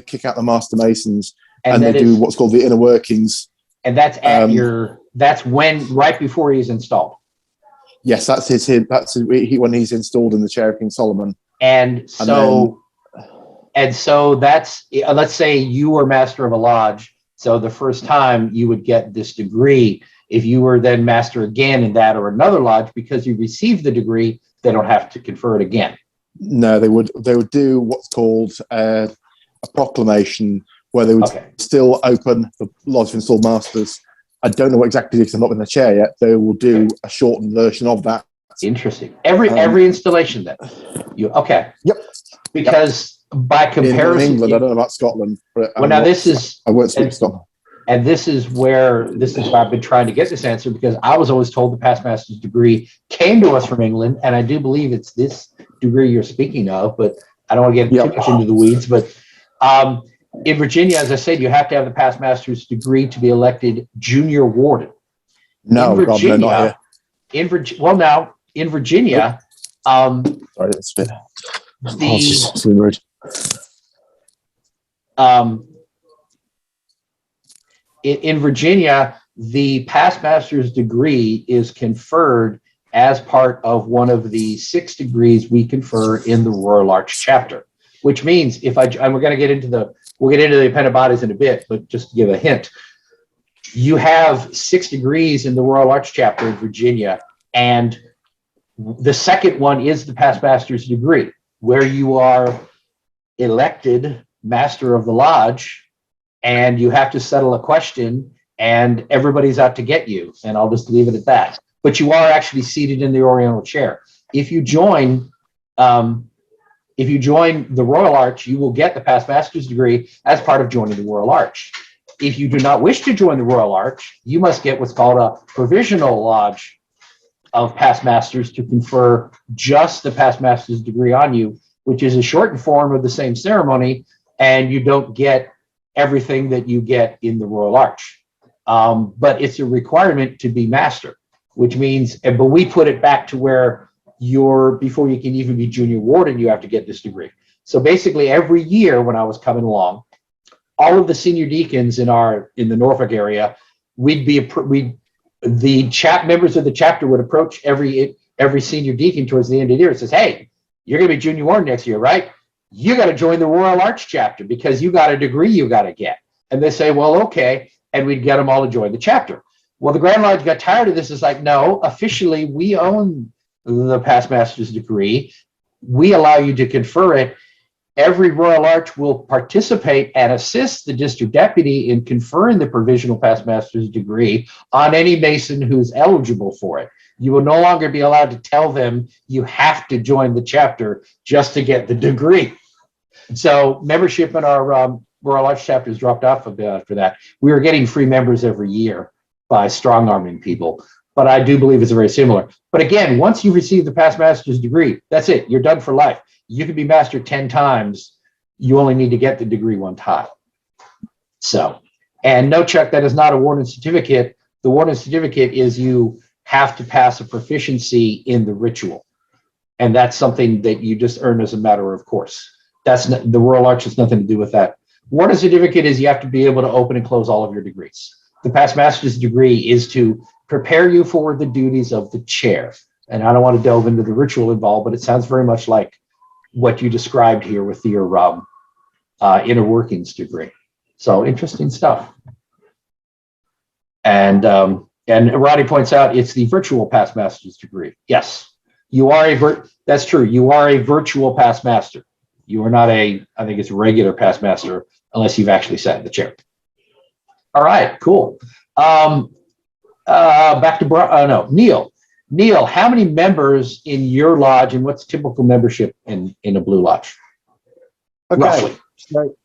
kick out the master masons, And and they that do is- what's called the inner workings. And that's at that's when, right before he's installed. Yes, that's when he's installed in the chair of King Solomon. And so that's, let's say you were master of a lodge. So the first time you would get this degree. If you were then master again in that or another lodge, because you received the degree, they don't have to confer it again. No, they would do what's called a proclamation, where they would still open the lodge of installed masters. I don't know what exactly because I'm not in the chair yet. They will do a shortened version of that. Interesting. Every installation then. Yep. Because by comparison, in England, I don't know about Scotland, but well, now this is, I won't speak Scotland. and this is why I've been trying to get this answer, because I was always told the past master's degree came to us from England, and I do believe it's this degree you're speaking of, but I don't want to get too much into the weeds. But in Virginia, as I said, you have to have the past master's degree to be elected junior warden. No, in Virginia, God, no, not here. In Virginia, Sorry, it's a bit. It's been rude. In Virginia, the past master's degree is conferred as part of one of the 6 degrees we confer in the Royal Arch chapter, which means and we'll get into the appended bodies in a bit, but just to give a hint, you have 6 degrees in the Royal Arch chapter in Virginia, and the second one is the past master's degree, where you are elected master of the lodge, and you have to settle a question, and everybody's out to get you. And I'll just leave it at that. But you are actually seated in the Oriental chair. If you join the Royal Arch, you will get the past master's degree as part of joining the Royal Arch. If you do not wish to join the Royal Arch, you must get what's called a provisional lodge of past masters to confer just the past master's degree on you, which is a shortened form of the same ceremony, and you don't get everything that you get in the Royal Arch. But it's a requirement to be master, which means, but we put it back to where before you can even be junior warden, you have to get this degree. So basically every year when I was coming along, all of the senior deacons in the Norfolk area, members of the chapter would approach every senior deacon towards the end of the year and says, "Hey, you're going to be junior warden next year, right? You got to join the Royal Arch chapter because you got a degree you got to get." And they say, "Well, okay." And we'd get them all to join the chapter. Well, the Grand Lodge got tired of this. It's like, no, officially we own the past master's degree. We allow you to confer it. Every Royal Arch will participate and assist the district deputy in conferring the provisional past master's degree on any Mason who's eligible for it. You will no longer be allowed to tell them you have to join the chapter just to get the degree. So membership in our Royal Arch chapters dropped off a bit after that. We were getting free members every year by strong-arming people. but I do believe it's very similar. But again, once you receive the past master's degree, that's it. You're done for life. You can be master 10 times. You only need to get the degree one time. So, and no, Chuck, that is not a warden certificate. The warden certificate is you have to pass a proficiency in the ritual. And that's something that you just earn as a matter of course. That's not, the Royal Arch has nothing to do with that. Warden certificate is you have to be able to open and close all of your degrees. The past master's degree is to prepare you for the duties of the chair. And I don't want to delve into the ritual involved, but it sounds very much like what you described here with your inner workings degree. So interesting stuff. And Roddy points out it's the virtual past master's degree. Yes, you are that's true. You are a virtual past master. You are not I think it's regular past master unless you've actually sat in the chair. All right, cool. Back to Neil. Neil, how many members in your lodge, and what's typical membership in a Blue Lodge? Okay. Roughly. So,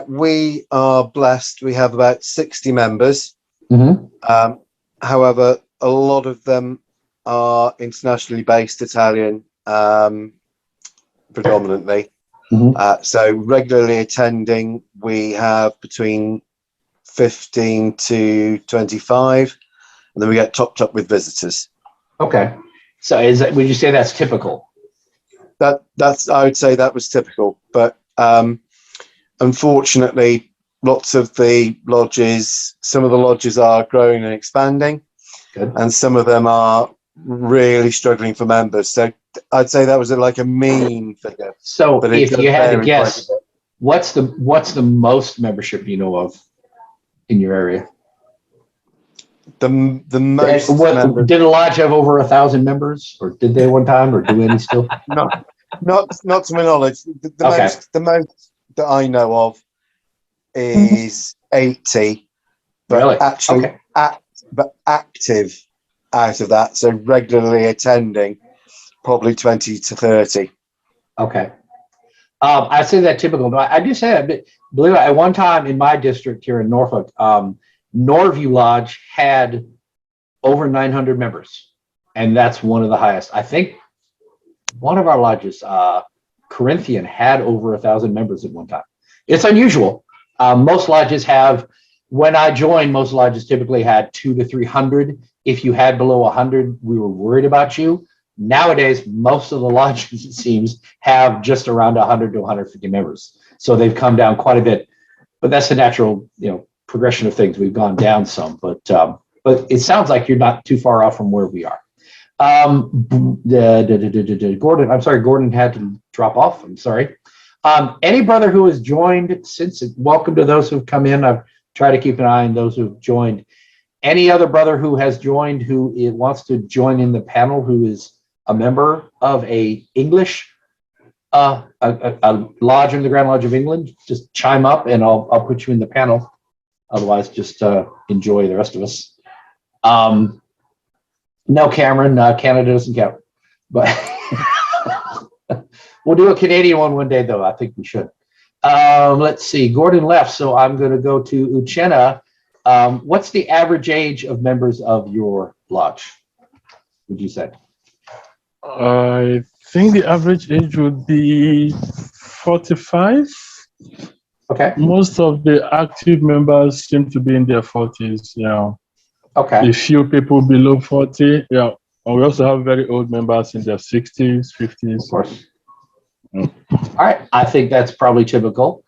we are blessed. We have about 60 members. Mm-hmm. However, a lot of them are internationally based Italian, predominantly. Mm-hmm. So regularly attending, we have between 15 to 25, and then we get topped up with visitors. Okay. So would you say that's typical? That's I would say that was typical, but unfortunately, lots of the lodges, some of the lodges are growing and expanding. Good. And some of them are really struggling for members. So I'd say that was like a mean figure. So But if you had to vary guess, quite a bit. what's the most membership you know of in your area? The most members, Did a lodge have over 1,000 members, or did they one time, or do any still? not to my knowledge. Okay. The most that I know of is 80, but Really? actually Okay. but active out of that, so regularly attending, probably 20 to 30. Okay. I say that typical, but I do say that. But believe it, at one time in my district here in Norfolk, Norview Lodge had over 900 members, and that's one of the highest. I think one of our lodges, Corinthian, had over 1,000 members at one time. It's unusual. Most lodges have. When I joined, most lodges typically had 200 to 300. If you had below 100, we were worried about you. Nowadays, most of the lodges, it seems, have just around 100 to 150 members. So they've come down quite a bit. But that's the natural, progression of things. We've gone down some, but it sounds like you're not too far off from where we are. Gordon, I'm sorry, Gordon had to drop off. I'm sorry. Any brother who has joined since, welcome to those who've come in. I've tried to keep an eye on those who've joined. Any other brother who has joined who wants to join in the panel who is a member of a English a lodge in the Grand Lodge of England, just chime up and I'll put you in the panel. Otherwise, just enjoy the rest of us. No, Cameron, Canada doesn't count. But we'll do a Canadian one day, though. I think we should. Let's see. Gordon left, so I'm going to go to Uchenna. What's the average age of members of your lodge, would you say? I think the average age would be 45. Okay. Most of the active members seem to be in their 40s. Yeah. Okay. A few people below 40. Yeah. And we also have very old members in their 60s, 50s. Of course. All right. I think that's probably typical.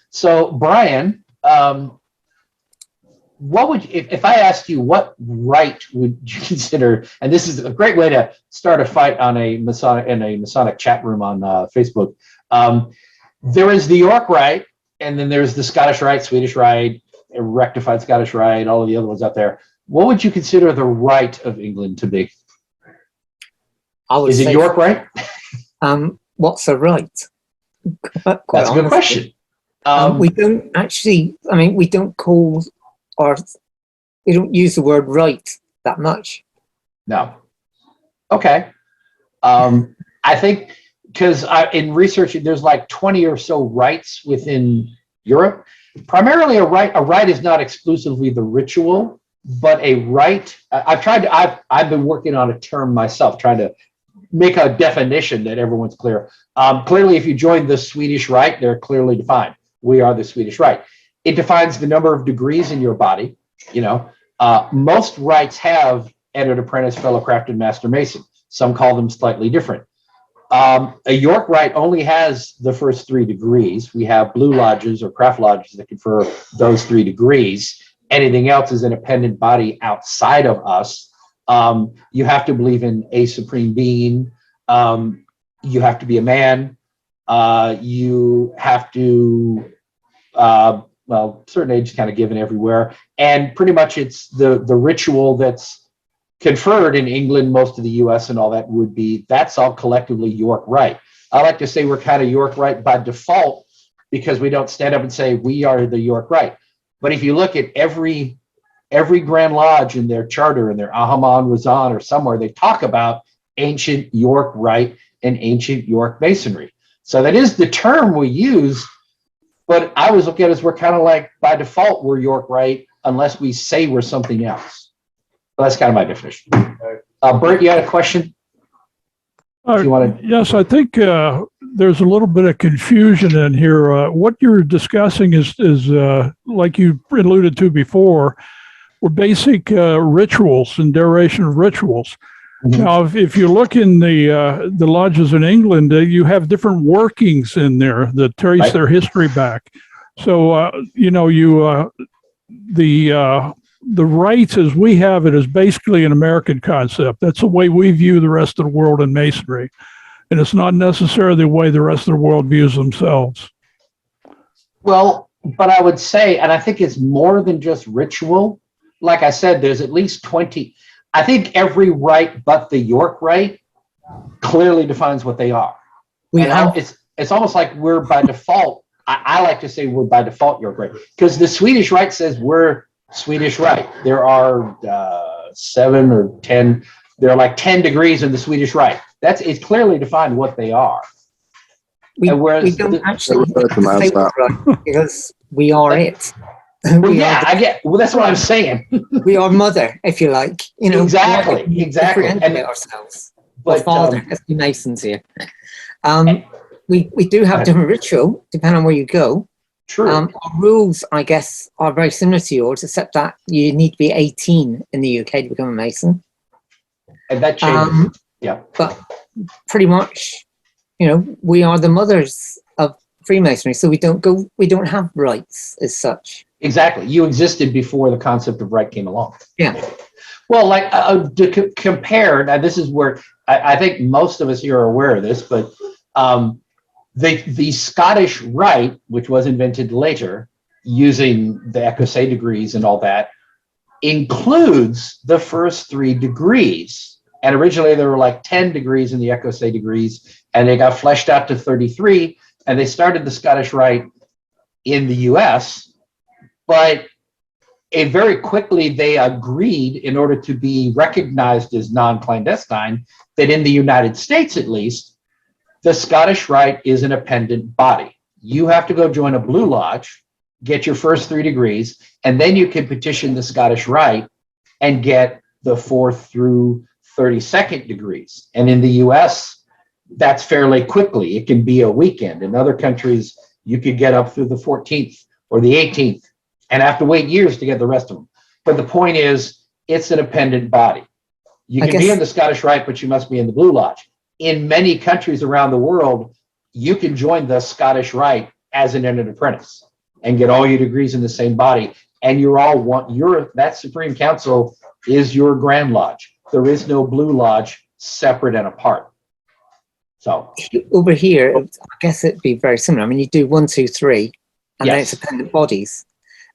So, Brian, what would if I asked you what rite would you consider? And this is a great way to start a fight on a Masonic chat room on Facebook. There is the York Rite, and then there's the Scottish Rite, Swedish Rite, rectified Scottish Rite, all of the other ones out there. What would you consider the Rite of England to be? Is it York Rite? What's a rite? That's a good question. We don't actually. I mean, we don't call we don't use the word rite that much. No. Okay. I think because in research, there's like 20 or so rites within Europe. Primarily, a rite is not exclusively the ritual. but a right. I've been working on a term myself, trying to make a definition that everyone's clear. Clearly, if you join the Swedish Rite, they're clearly defined. We are the Swedish Rite. It defines the number of degrees in your body. Most rites have entered apprentice, fellow craftsman, master mason. Some call them slightly different. A York Rite only has the first 3 degrees. We have blue lodges or craft lodges that confer those 3 degrees. Anything else is an appendant body outside of us. You have to believe in a supreme being. You have to be a man. You have to, certain age is kind of given everywhere. And pretty much it's the ritual that's conferred in England, most of the US and all that that's all collectively York Rite. I like to say we're kind of York Rite by default because we don't stand up and say we are the York Rite. But if you look at every Grand Lodge in their charter, in their Ahaman Razan or somewhere, they talk about ancient York Rite and ancient York Masonry. So that is the term we use, but I always look at it as we're kind of like, by default, we're York Rite unless we say we're something else. But that's kind of my definition. Bert, you had a question? If you wanted. Yes, I think there's a little bit of confusion in here. What you're discussing is like you alluded to before, were basic rituals and derivation of rituals. Mm-hmm. Now, if you look in the lodges in England, you have different workings in there that trace their history back. So, the rites as we have it is basically an American concept. That's the way we view the rest of the world in masonry. And it's not necessarily the way the rest of the world views themselves. Well, but I would say, and I think it's more than just ritual. Like I said, there's at least 20. I think every rite but the York Rite clearly defines what they are. It's almost like we're by default. I like to say we're by default York Rite because the Swedish Rite says we're Swedish Rite. There are 7 or 10. There are like 10 degrees in the Swedish Rite. It's clearly defined what they are. We don't actually say we're right because we are it. Well, I get. Well, that's what I'm saying. We are mother, if you like. Exactly. And ourselves. But father, let's be Masons here. We do have different ritual depending on where you go. True. Our rules, I guess, are very similar to yours, except that you need to be 18 in the UK to become a Mason. And that changes. But pretty much, we are the mothers of Freemasonry, so we don't have rights as such. Exactly. You existed before the concept of right came along. Yeah. Well, like to compare, now this is where I think most of us here are aware of this, but the Scottish Rite, which was invented later using the Écossais degrees and all that, includes the first 3 degrees. And originally there were like 10 degrees in the Écossais degrees, and they got fleshed out to 33, and they started the Scottish Rite in the US, but very quickly they agreed, in order to be recognized as non-clandestine, that in the United States at least, the Scottish Rite is an appendant body. You have to go join a Blue Lodge, get your first 3 degrees, and then you can petition the Scottish Rite and get the 4th through 32nd degrees. And in the US, that's fairly quickly. It can be a weekend. In other countries, you could get up through the 14th or the 18th and have to wait years to get the rest of them. But the point is, it's an appendant body. You can be in the Scottish Rite, but you must be in the Blue Lodge. In many countries around the world, you can join the Scottish Rite as an entered apprentice and get all your degrees in the same body. And that Supreme Council is your Grand Lodge. There is no Blue Lodge separate and apart. So over here, I guess it'd be very similar. I mean, you do 1, 2, 3, and then it's appendant bodies.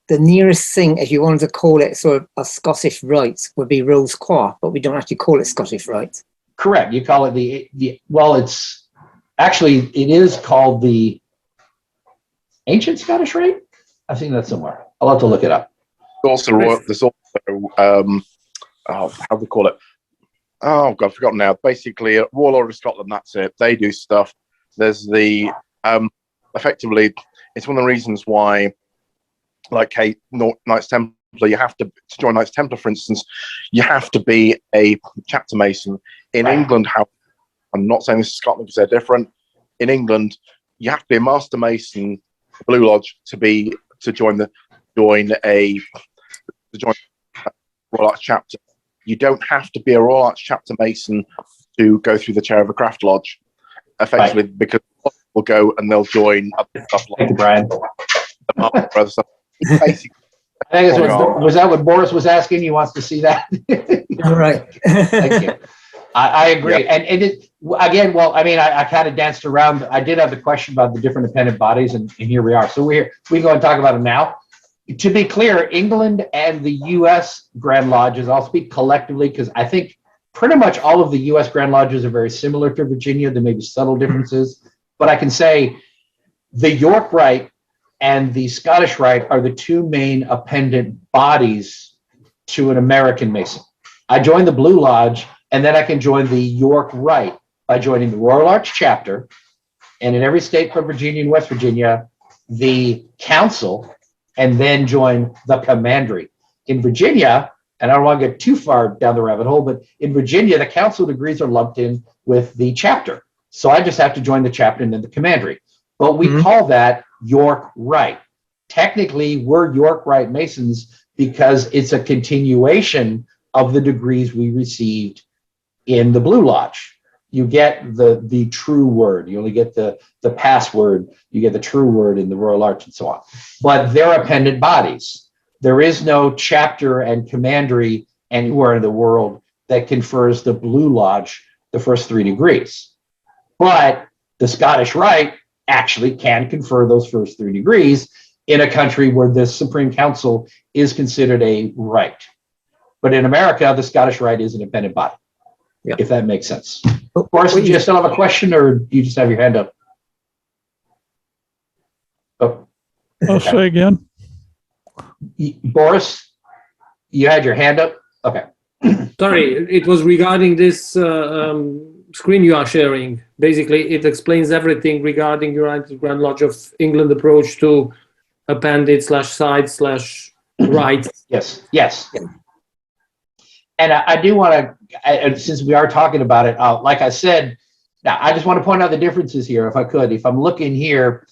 The nearest thing, if you wanted to call it sort of a Scottish Rite, would be Rose Croix, but we don't actually call it Scottish Rite. Correct. You call it it's actually, it is called the Ancient Scottish Rite. I've seen that somewhere. I'll have to look it up. There's also how do they call it? Oh God, I've forgotten now. Basically, Royal Order of Scotland. That's it. They do stuff. There's the effectively, it's one of the reasons why, like Knights Templar you have to join Knights Templar, for instance, you have to be a chapter mason. In England, how I'm not saying this is Scotland because they're different. In England, you have to be a master mason, Blue Lodge, to join Royal Arch chapter. You don't have to be a Royal Arch chapter mason to go through the chair of a craft lodge, effectively, because will go and they'll join other stuff Thank you, like Brian. other stuff. Basically, I think was that what Boris was asking? He wants to see that. All right. Thank you. I agree. And it, again, well, I mean, I kind of danced around. I did have the question about the different appendant bodies, and here we are. So we can go and talk about them now. To be clear, England and the U.S. Grand Lodges, I'll speak collectively because I think pretty much all of the U.S. Grand Lodges are very similar to Virginia. There may be subtle differences, but I can say the York Rite and the Scottish Rite are the two main appendant bodies to an American Mason. I joined the Blue Lodge, and then I can join the York Rite by joining the Royal Arch chapter, and in every state from Virginia and West Virginia, the council, and then join the commandery. In Virginia, and I don't want to get too far down the rabbit hole, but in Virginia, the council degrees are lumped in with the chapter. So I just have to join the chapter and then the commandery. But we call that York Rite. Technically, we're York Rite Masons because it's a continuation of the degrees we received in the Blue Lodge. You get the true word. You only get the password. You get the true word in the Royal Arch and so on. But they're appendant bodies. There is no chapter and commandery anywhere in the world that confers the Blue Lodge the first 3 degrees. But the Scottish Rite actually can confer those first 3 degrees in a country where the Supreme Council is considered a rite. But in America, the Scottish Rite is an appendant body, if that makes sense. Boris, do you still have a question, or do you just have your hand up? Oh. I'll say again. Boris, you had your hand up? Okay. Sorry, it was regarding this screen you are sharing. Basically, it explains everything regarding United Grand Lodge of England approach to appendage /side /right. Yes, yes. And I do want to, since we are talking about it, like I said, now I just want to point out the differences here, if I could. If I'm looking here,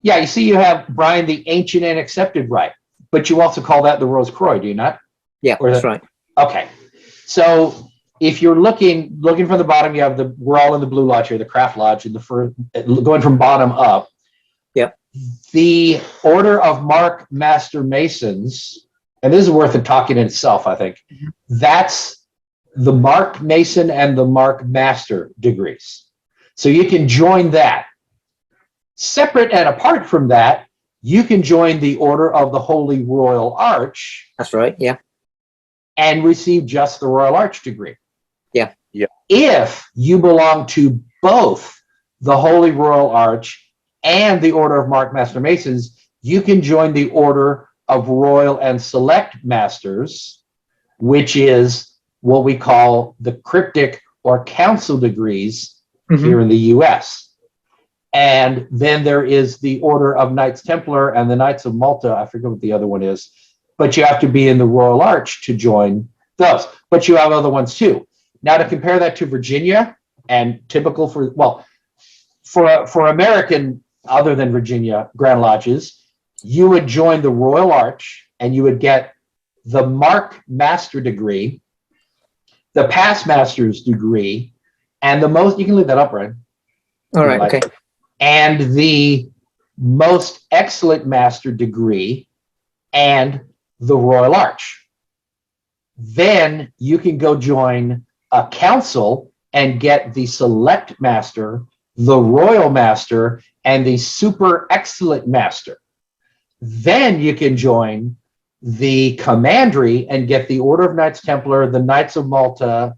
yeah, you see you have, Brian, the ancient and accepted rite, but you also call that the Rose Croix, do you not? Yeah, that's right. Okay. So if you're looking from the bottom, you have we're all in the Blue Lodge here, the Craft Lodge, and the first, going from bottom up. Yep. The Order of Mark Master Masons, and this is worth a talk in itself, I think. That's the Mark Mason and the Mark Master degrees. So you can join that. Separate and apart from that, you can join the Order of the Holy Royal Arch. That's right, yeah. And receive just the Royal Arch degree. Yeah. Yeah. If you belong to both the Holy Royal Arch and the Order of Mark Master Masons, you can join the Order of Royal and Select Masters, which is what we call the cryptic or council degrees here in the US. And then there is the Order of Knights Templar and the Knights of Malta. I forget what the other one is, but you have to be in the Royal Arch to join those. But you have other ones too. Now, to compare that to Virginia, and typical for American, other than Virginia, Grand Lodges, you would join the Royal Arch and you would get the Mark Master degree, the Past Master's degree, and the most, you can leave that up, Brian. All right, okay. And the Most Excellent Master degree and the Royal Arch. Then you can go join a council and get the Select Master, the Royal Master, and the Super Excellent Master. Then you can join the commandery and get the Order of Knights Templar, the Knights of Malta,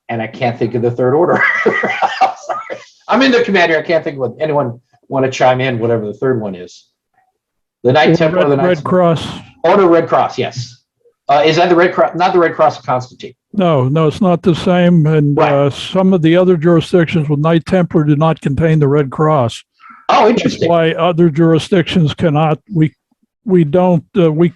and I can't think of the third order. I'm sorry. I'm in the commandery. I can't think of what anyone want to chime in, whatever the third one is. The Knights Templar, the Knights Red Cross. Order Red Cross, yes. Is that the Red Cross? Not the Red Cross of Constantine. No, it's not the same. And Right. some of the other jurisdictions with Knight Templar do not contain the Red Cross. Oh, That's interesting. why other jurisdictions cannot. we don't,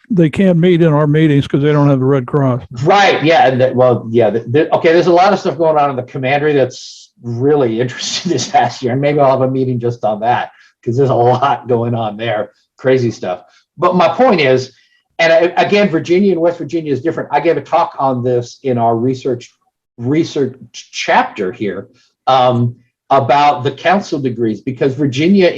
they can't meet in our meetings because they don't have the Red Cross. Right. Yeah. And okay. There's a lot of stuff going on in the commandery that's really interesting this past year, and maybe I'll have a meeting just on that because there's a lot going on there, crazy stuff. But my point is, and again, Virginia and West Virginia is different. I gave a talk on this in our research chapter here about the council degrees, because Virginia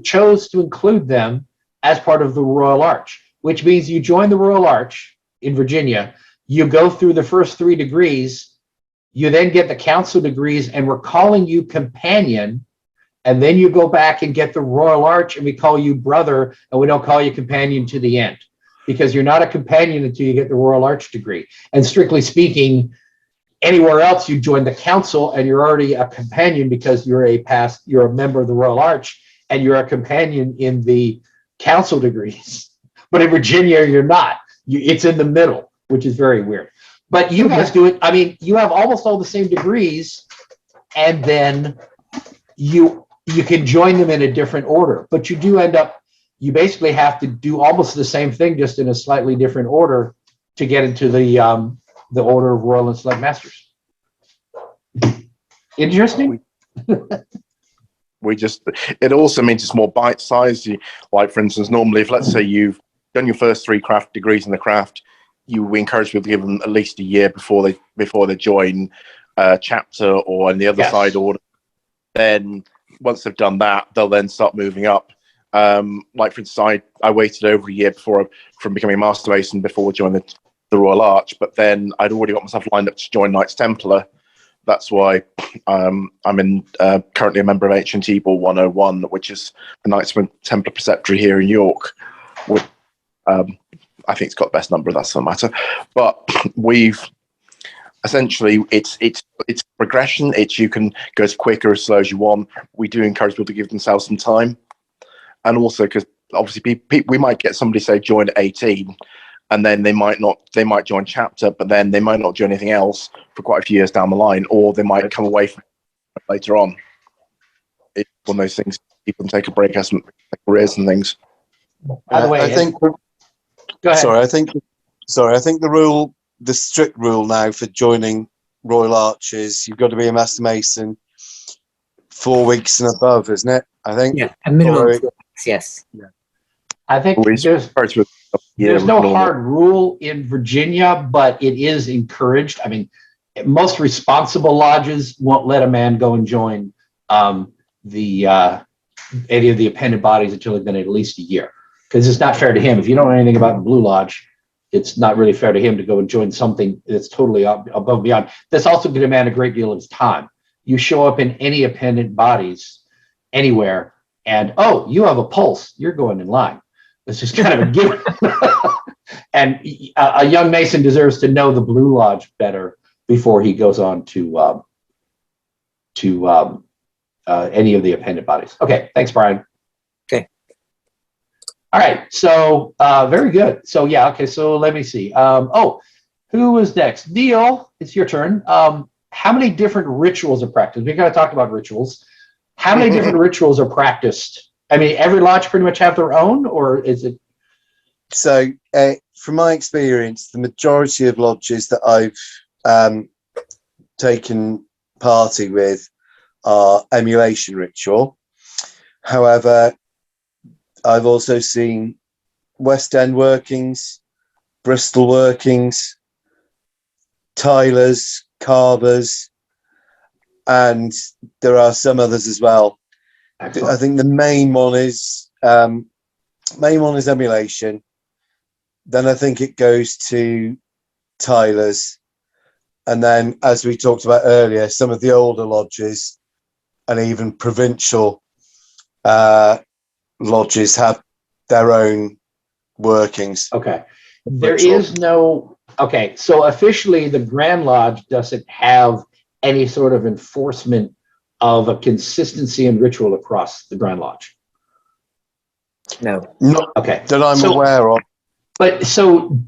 chose to include them as part of the Royal Arch, which means you join the Royal Arch in Virginia, you go through the first 3 degrees, you then get the council degrees, and we're calling you companion, and then you go back and get the Royal Arch, and we call you brother, and we don't call you companion to the end, because you're not a companion until you get the Royal Arch degree. And strictly speaking, anywhere else you join the council and you're already a companion because you're a member of the Royal Arch, and you're a companion in the council degrees. But in Virginia, you're not. It's in the middle, which is very weird. But you guys do it. I mean, you have almost all the same degrees, and then you can join them in a different order. But you do end up, you basically have to do almost the same thing, just in a slightly different order to get into the Order of Royal and Select Masters. Interesting. It also means it's more bite-sized. Like, for instance, normally, if let's say you've done your first 3 craft degrees in the craft, we encourage people to give them at least a year before they join chapter or on the other side order. Then once they've done that, they'll then start moving up. Like, for instance, I waited over a year from becoming a Master Mason before joining the Royal Arch, but then I'd already got myself lined up to join Knights Templar. That's why I'm currently a member of H&T Ball 101, which is the Knights Templar Preceptory here in York. I think it's got the best number, that's not matter. But we've essentially, it's progression. You can go as quick or as slow as you want. We do encourage people to give themselves some time. And also, because obviously we might get somebody, say, join at 18, and then they might join chapter, but then they might not join anything else for quite a few years down the line, or they might come away from it later on. It's one of those things people can take a break as careers and things. By the way, I think. go ahead. Sorry, I think the strict rule now for joining Royal Arch is you've got to be a Master Mason 4 weeks and above, isn't it? I think. Yeah, a minimum of 4 weeks, yes. Yeah. I think there's no hard rule in Virginia, but it is encouraged. I mean, most responsible lodges won't let a man go and join any of the appended bodies until they've been at least a year, because it's not fair to him. If you don't know anything about the Blue Lodge, it's not really fair to him to go and join something that's totally above and beyond. That's also going to demand a great deal of his time. You show up in any appendant bodies anywhere, and you have a pulse. You're going in line. It's just kind of a given. And a young Mason deserves to know the Blue Lodge better before he goes on to any of the appendant bodies. Okay, thanks, Brian. Okay. All right, so very good. So yeah, okay, so let me see. Who was next? Neil, it's your turn. How many different rituals are practiced? We got to talk about rituals. How many different rituals are practiced? I mean, every lodge pretty much have their own, or is it? So, from my experience, the majority of lodges that I've taken party with are emulation ritual. However, I've also seen West End workings, Bristol workings, Tylers, Carvers, and there are some others as well. Excellent. I think the main one is emulation. Then I think it goes to Tylers, and then, as we talked about earlier, some of the older lodges and even provincial lodges have their own workings. Okay. There is no. Okay, so officially, the Grand Lodge doesn't have any sort of enforcement of a consistency in ritual across the Grand Lodge. No. Not Okay. that I'm aware of. But so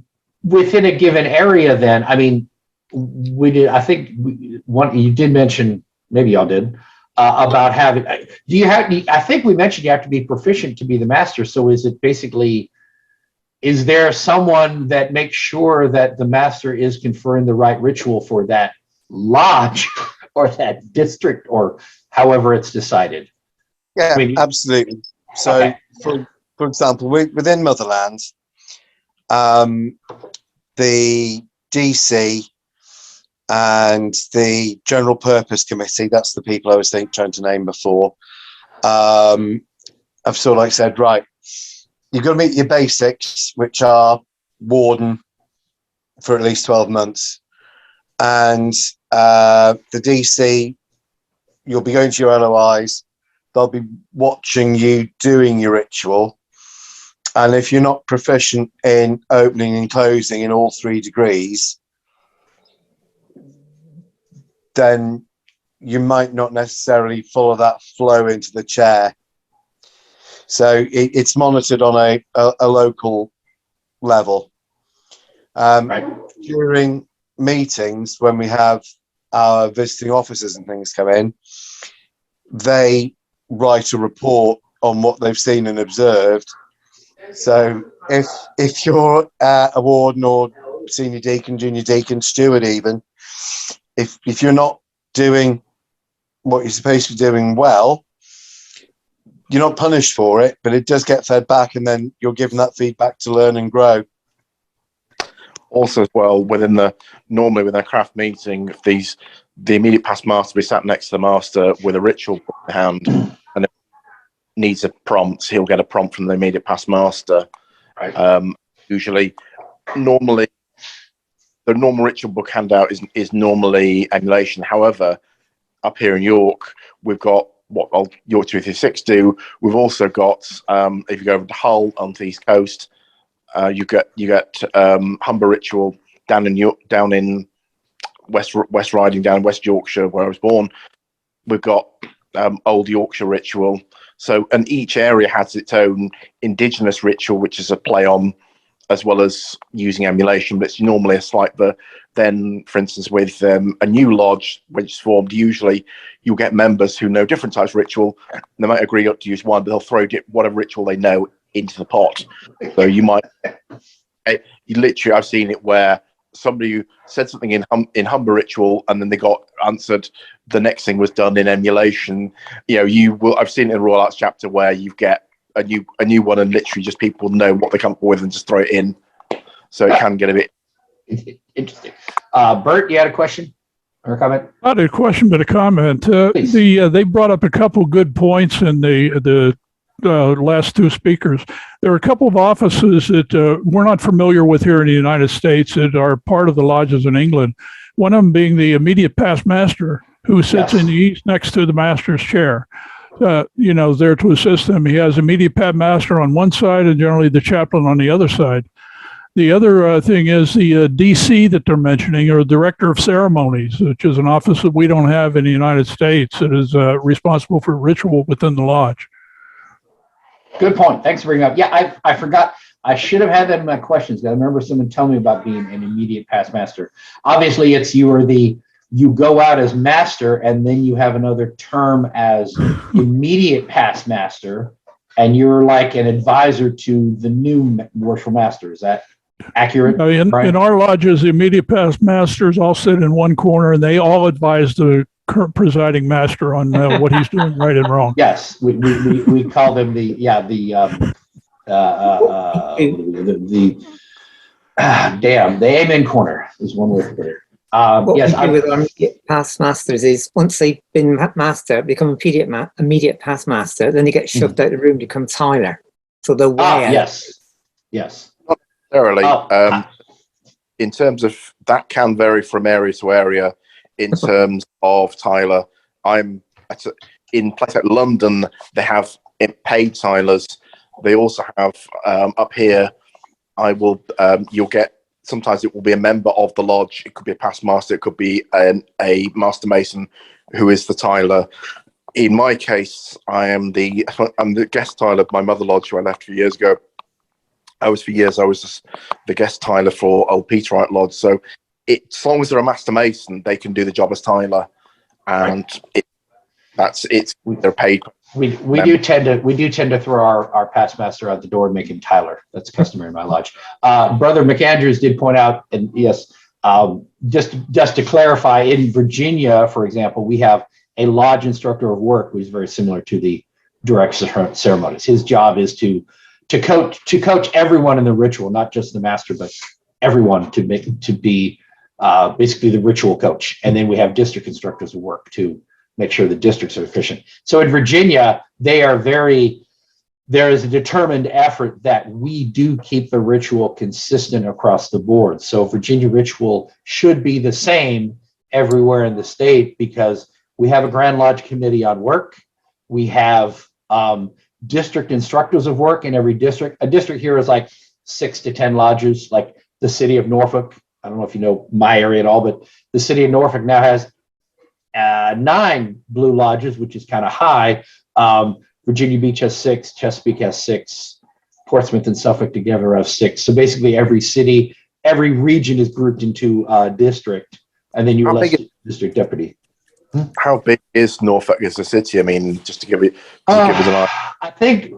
within a given area, then, I mean, we did. I think you did mention, maybe y'all did, about having. Do you have? I think we mentioned you have to be proficient to be the master. So is it basically is there someone that makes sure that the master is conferring the right ritual for that lodge or that district or however it's decided? Yeah, I mean, absolutely. So, okay. for example, within Motherland, the DC and the General Purpose Committee, that's the people I was trying to name before, I've sort of like said, right, you've got to meet your basics, which are warden for at least 12 months. And the DC, you'll be going to your LOIs. They'll be watching you doing your ritual. And if you're not proficient in opening and closing in all 3 degrees, then you might not necessarily follow that flow into the chair. So it's monitored on a local level. Right. During meetings, when we have our visiting officers and things come in, they write a report on what they've seen and observed. So if you're a warden or senior deacon, junior deacon, steward even, if you're not doing what you're supposed to be doing well, you're not punished for it, but it does get fed back, and then you're given that feedback to learn and grow. Also, as well, normally within a craft meeting, the immediate past master will be sat next to the master with a ritual book in hand, and if he needs a prompt, he'll get a prompt from the immediate past master. Right. Usually, normally, the normal ritual book handout is normally emulation. However, up here in York, we've got what York 236 do. We've also got, if you go over to Hull on the East Coast, you get Humber Ritual down in West Riding, down in West Yorkshire, where I was born. We've got Old Yorkshire Ritual. So, and each area has its own indigenous ritual, which is a play on, as well as using emulation, but it's normally a slight. Then, for instance, with a new lodge which is formed, usually you'll get members who know different types of ritual. And they might agree up to use one, but they'll throw whatever ritual they know into the pot. So you might, I've seen it where somebody said something in Humber Ritual, and then they got answered. The next thing was done in emulation. I've seen it in the Royal Arts chapter where you get a new one, and literally just people know what they come up with and just throw it in. So it can get a bit interesting. Bert, you had a question or a comment? Not a question, but a comment. They brought up a couple good points in the last 2 speakers. There are a couple of offices that we're not familiar with here in the United States that are part of the lodges in England. One of them being the immediate past master, who sits in the east next to the master's chair. There to assist them. He has immediate past master on one side and generally the chaplain on the other side. The other thing is the DC that they're mentioning, or Director of Ceremonies, which is an office that we don't have in the United States. That is responsible for ritual within the lodge. Good point. Thanks for bringing up. Yeah, I forgot. I should have had that in my questions. I remember someone telling me about being an immediate past master. Obviously, you go out as master, and then you have another term as immediate past master, and you're like an advisor to the new worshipful master. Is that accurate? In our lodges, the immediate past masters all sit in one corner, and they all advise the current presiding master on what he's doing right and wrong. Yes, we call them the amen corner is one way to put it. What we do with our immediate past masters is once they've been master, become immediate past master, then they get shoved out of the room to become Tyler. So they're way out. Yes. Not necessarily. In terms of that, can vary from area to area. In terms of Tyler, in places like London, they have paid Tylers. They also have up here. You'll get. Sometimes it will be a member of the lodge. It could be a past master. It could be a master mason who is the Tyler. In my case, I'm the guest Tyler of my mother lodge, who I left a few years ago. I was the guest Tyler for Old Peterite Lodge. So as long as they're a master mason, they can do the job as Tyler, and they're paid We do tend to throw our past master out the door and make him Tyler. That's customary in my lodge. Brother McAndrews did point out, and yes, just to clarify, in Virginia, for example, we have a lodge instructor of work who is very similar to the director of ceremonies. His job is to coach everyone in the ritual, not just the master, but everyone to be basically the ritual coach. And then we have district instructors of work to make sure the districts are efficient. So in Virginia, there is a determined effort that we do keep the ritual consistent across the board. So Virginia ritual should be the same everywhere in the state because we have a Grand Lodge committee on work. We have district instructors of work in every district. A district here is like 6 to 10 lodges, like the city of Norfolk. I don't know if you know my area at all, but the city of Norfolk now has 9 blue lodges, which is kind of high. Virginia Beach has 6, Chesapeake has 6, Portsmouth and Suffolk together have 6. So basically every city, every region is grouped into a district, and then you elect district deputy. How big is Norfolk as a city? I mean, just to give it, give us an idea. I think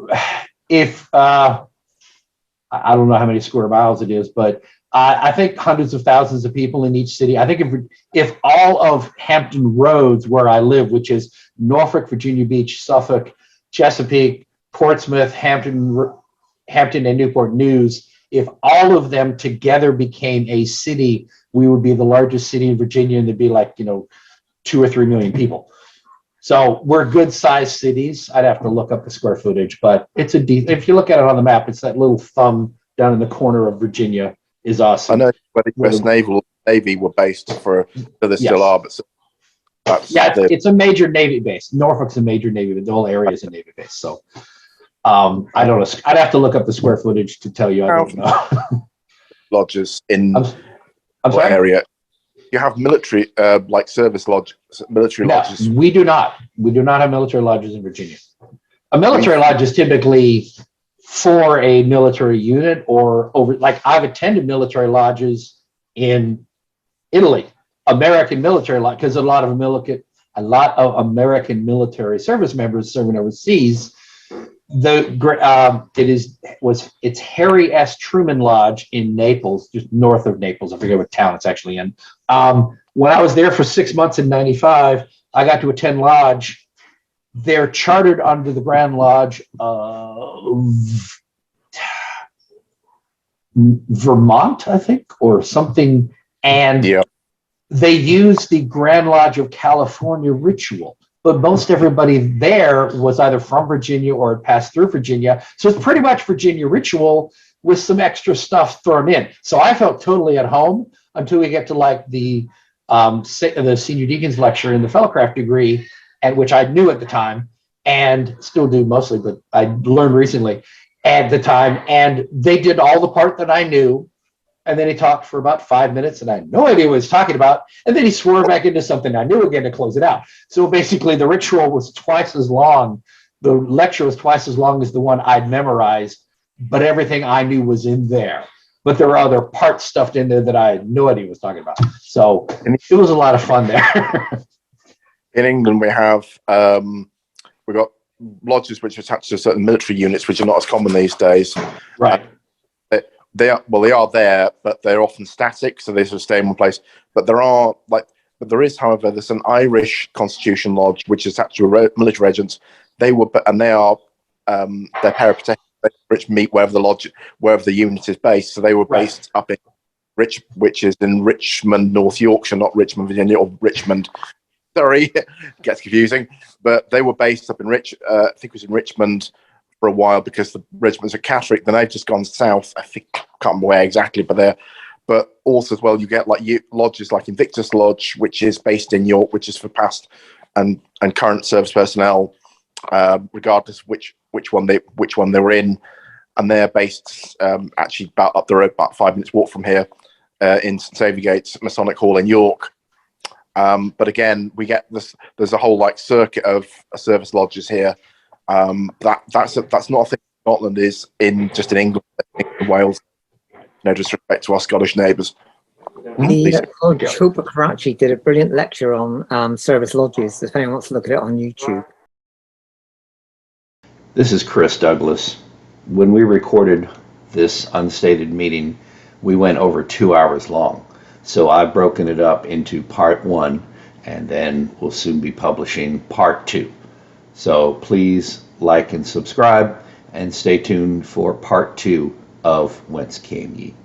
if, I don't know how many square miles it is, but I think hundreds of thousands of people in each city. I think if all of Hampton Roads, where I live, which is Norfolk, Virginia Beach, Suffolk, Chesapeake, Portsmouth, Hampton, and Newport News, if all of them together became a city, we would be the largest city in Virginia, and there'd be like, 2 or 3 million people. So we're good sized cities. I'd have to look up the square footage, but it's if you look at it on the map, it's that little thumb down in the corner of Virginia is awesome. I know where the US Navy were based so they still are, but it's a major Navy base. Norfolk's a major Navy base. The whole area is a Navy base. So I don't know. I'd have to look up the square footage to tell you. I don't know. Lodges in I'm sorry? area. You have military, like service lodge, military lodges. We do not. We do not have military lodges in Virginia. A military lodge is typically for a military unit or over. Like I've attended military lodges in Italy, American military lodge, because a lot of American military service members serving overseas. It's Harry S. Truman Lodge in Naples, just north of Naples. I forget what town it's actually in. When I was there for 6 months in '95, I got to attend lodge. They're chartered under the Grand Lodge of Vermont, I think, or something, and they use the Grand Lodge of California ritual. But most everybody there was either from Virginia or had passed through Virginia. So it's pretty much Virginia ritual with some extra stuff thrown in. So I felt totally at home until we get to like the senior deacons lecture in the fellowcraft degree, and which I knew at the time and still do mostly, but I learned recently at the time. And they did all the part that I knew. And then he talked for about 5 minutes and I had no idea what he was talking about. And then he swore back into something I knew again to close it out. So basically the ritual was twice as long. The lecture was twice as long as the one I'd memorized, but everything I knew was in there. But there were other parts stuffed in there that I had no idea what he was talking about. So it was a lot of fun there. In England, we have, we've got lodges which are attached to certain military units, which are not as common these days. Right. They are there, but they're often static, so they sort of stay in one place. But there's an Irish Constitution Lodge which is attached to a military regiment. They're peripatetic, which meet wherever the unit is based. So they were based up in which is in Richmond, North Yorkshire, not Richmond, Virginia, or Richmond. Sorry, gets confusing. But they were based up in I think it was in Richmond for a while because the regiments are Catholic. Then they've just gone south. I think, can't remember where exactly, but also as well, you get like lodges like Invictus Lodge, which is based in York, which is for past and current service personnel, regardless of which one they were in, and they're based actually about up the road, about 5 minutes walk from here, in St Saviour Gates Masonic Hall in York. But again, we get this. There's a whole like circuit of service lodges here. That's not a thing Scotland is in England, in Wales. No disrespect to our Scottish neighbours. The Lodge Hope of Karachi did a brilliant lecture on service lodges. If anyone wants to look at it on YouTube. This is Chris Douglas. When we recorded this unstated meeting, we went over 2 hours long. So I've broken it up into part 1, and then we'll soon be publishing part 2. So please like and subscribe, and stay tuned for part 2 of Whence Came Ye.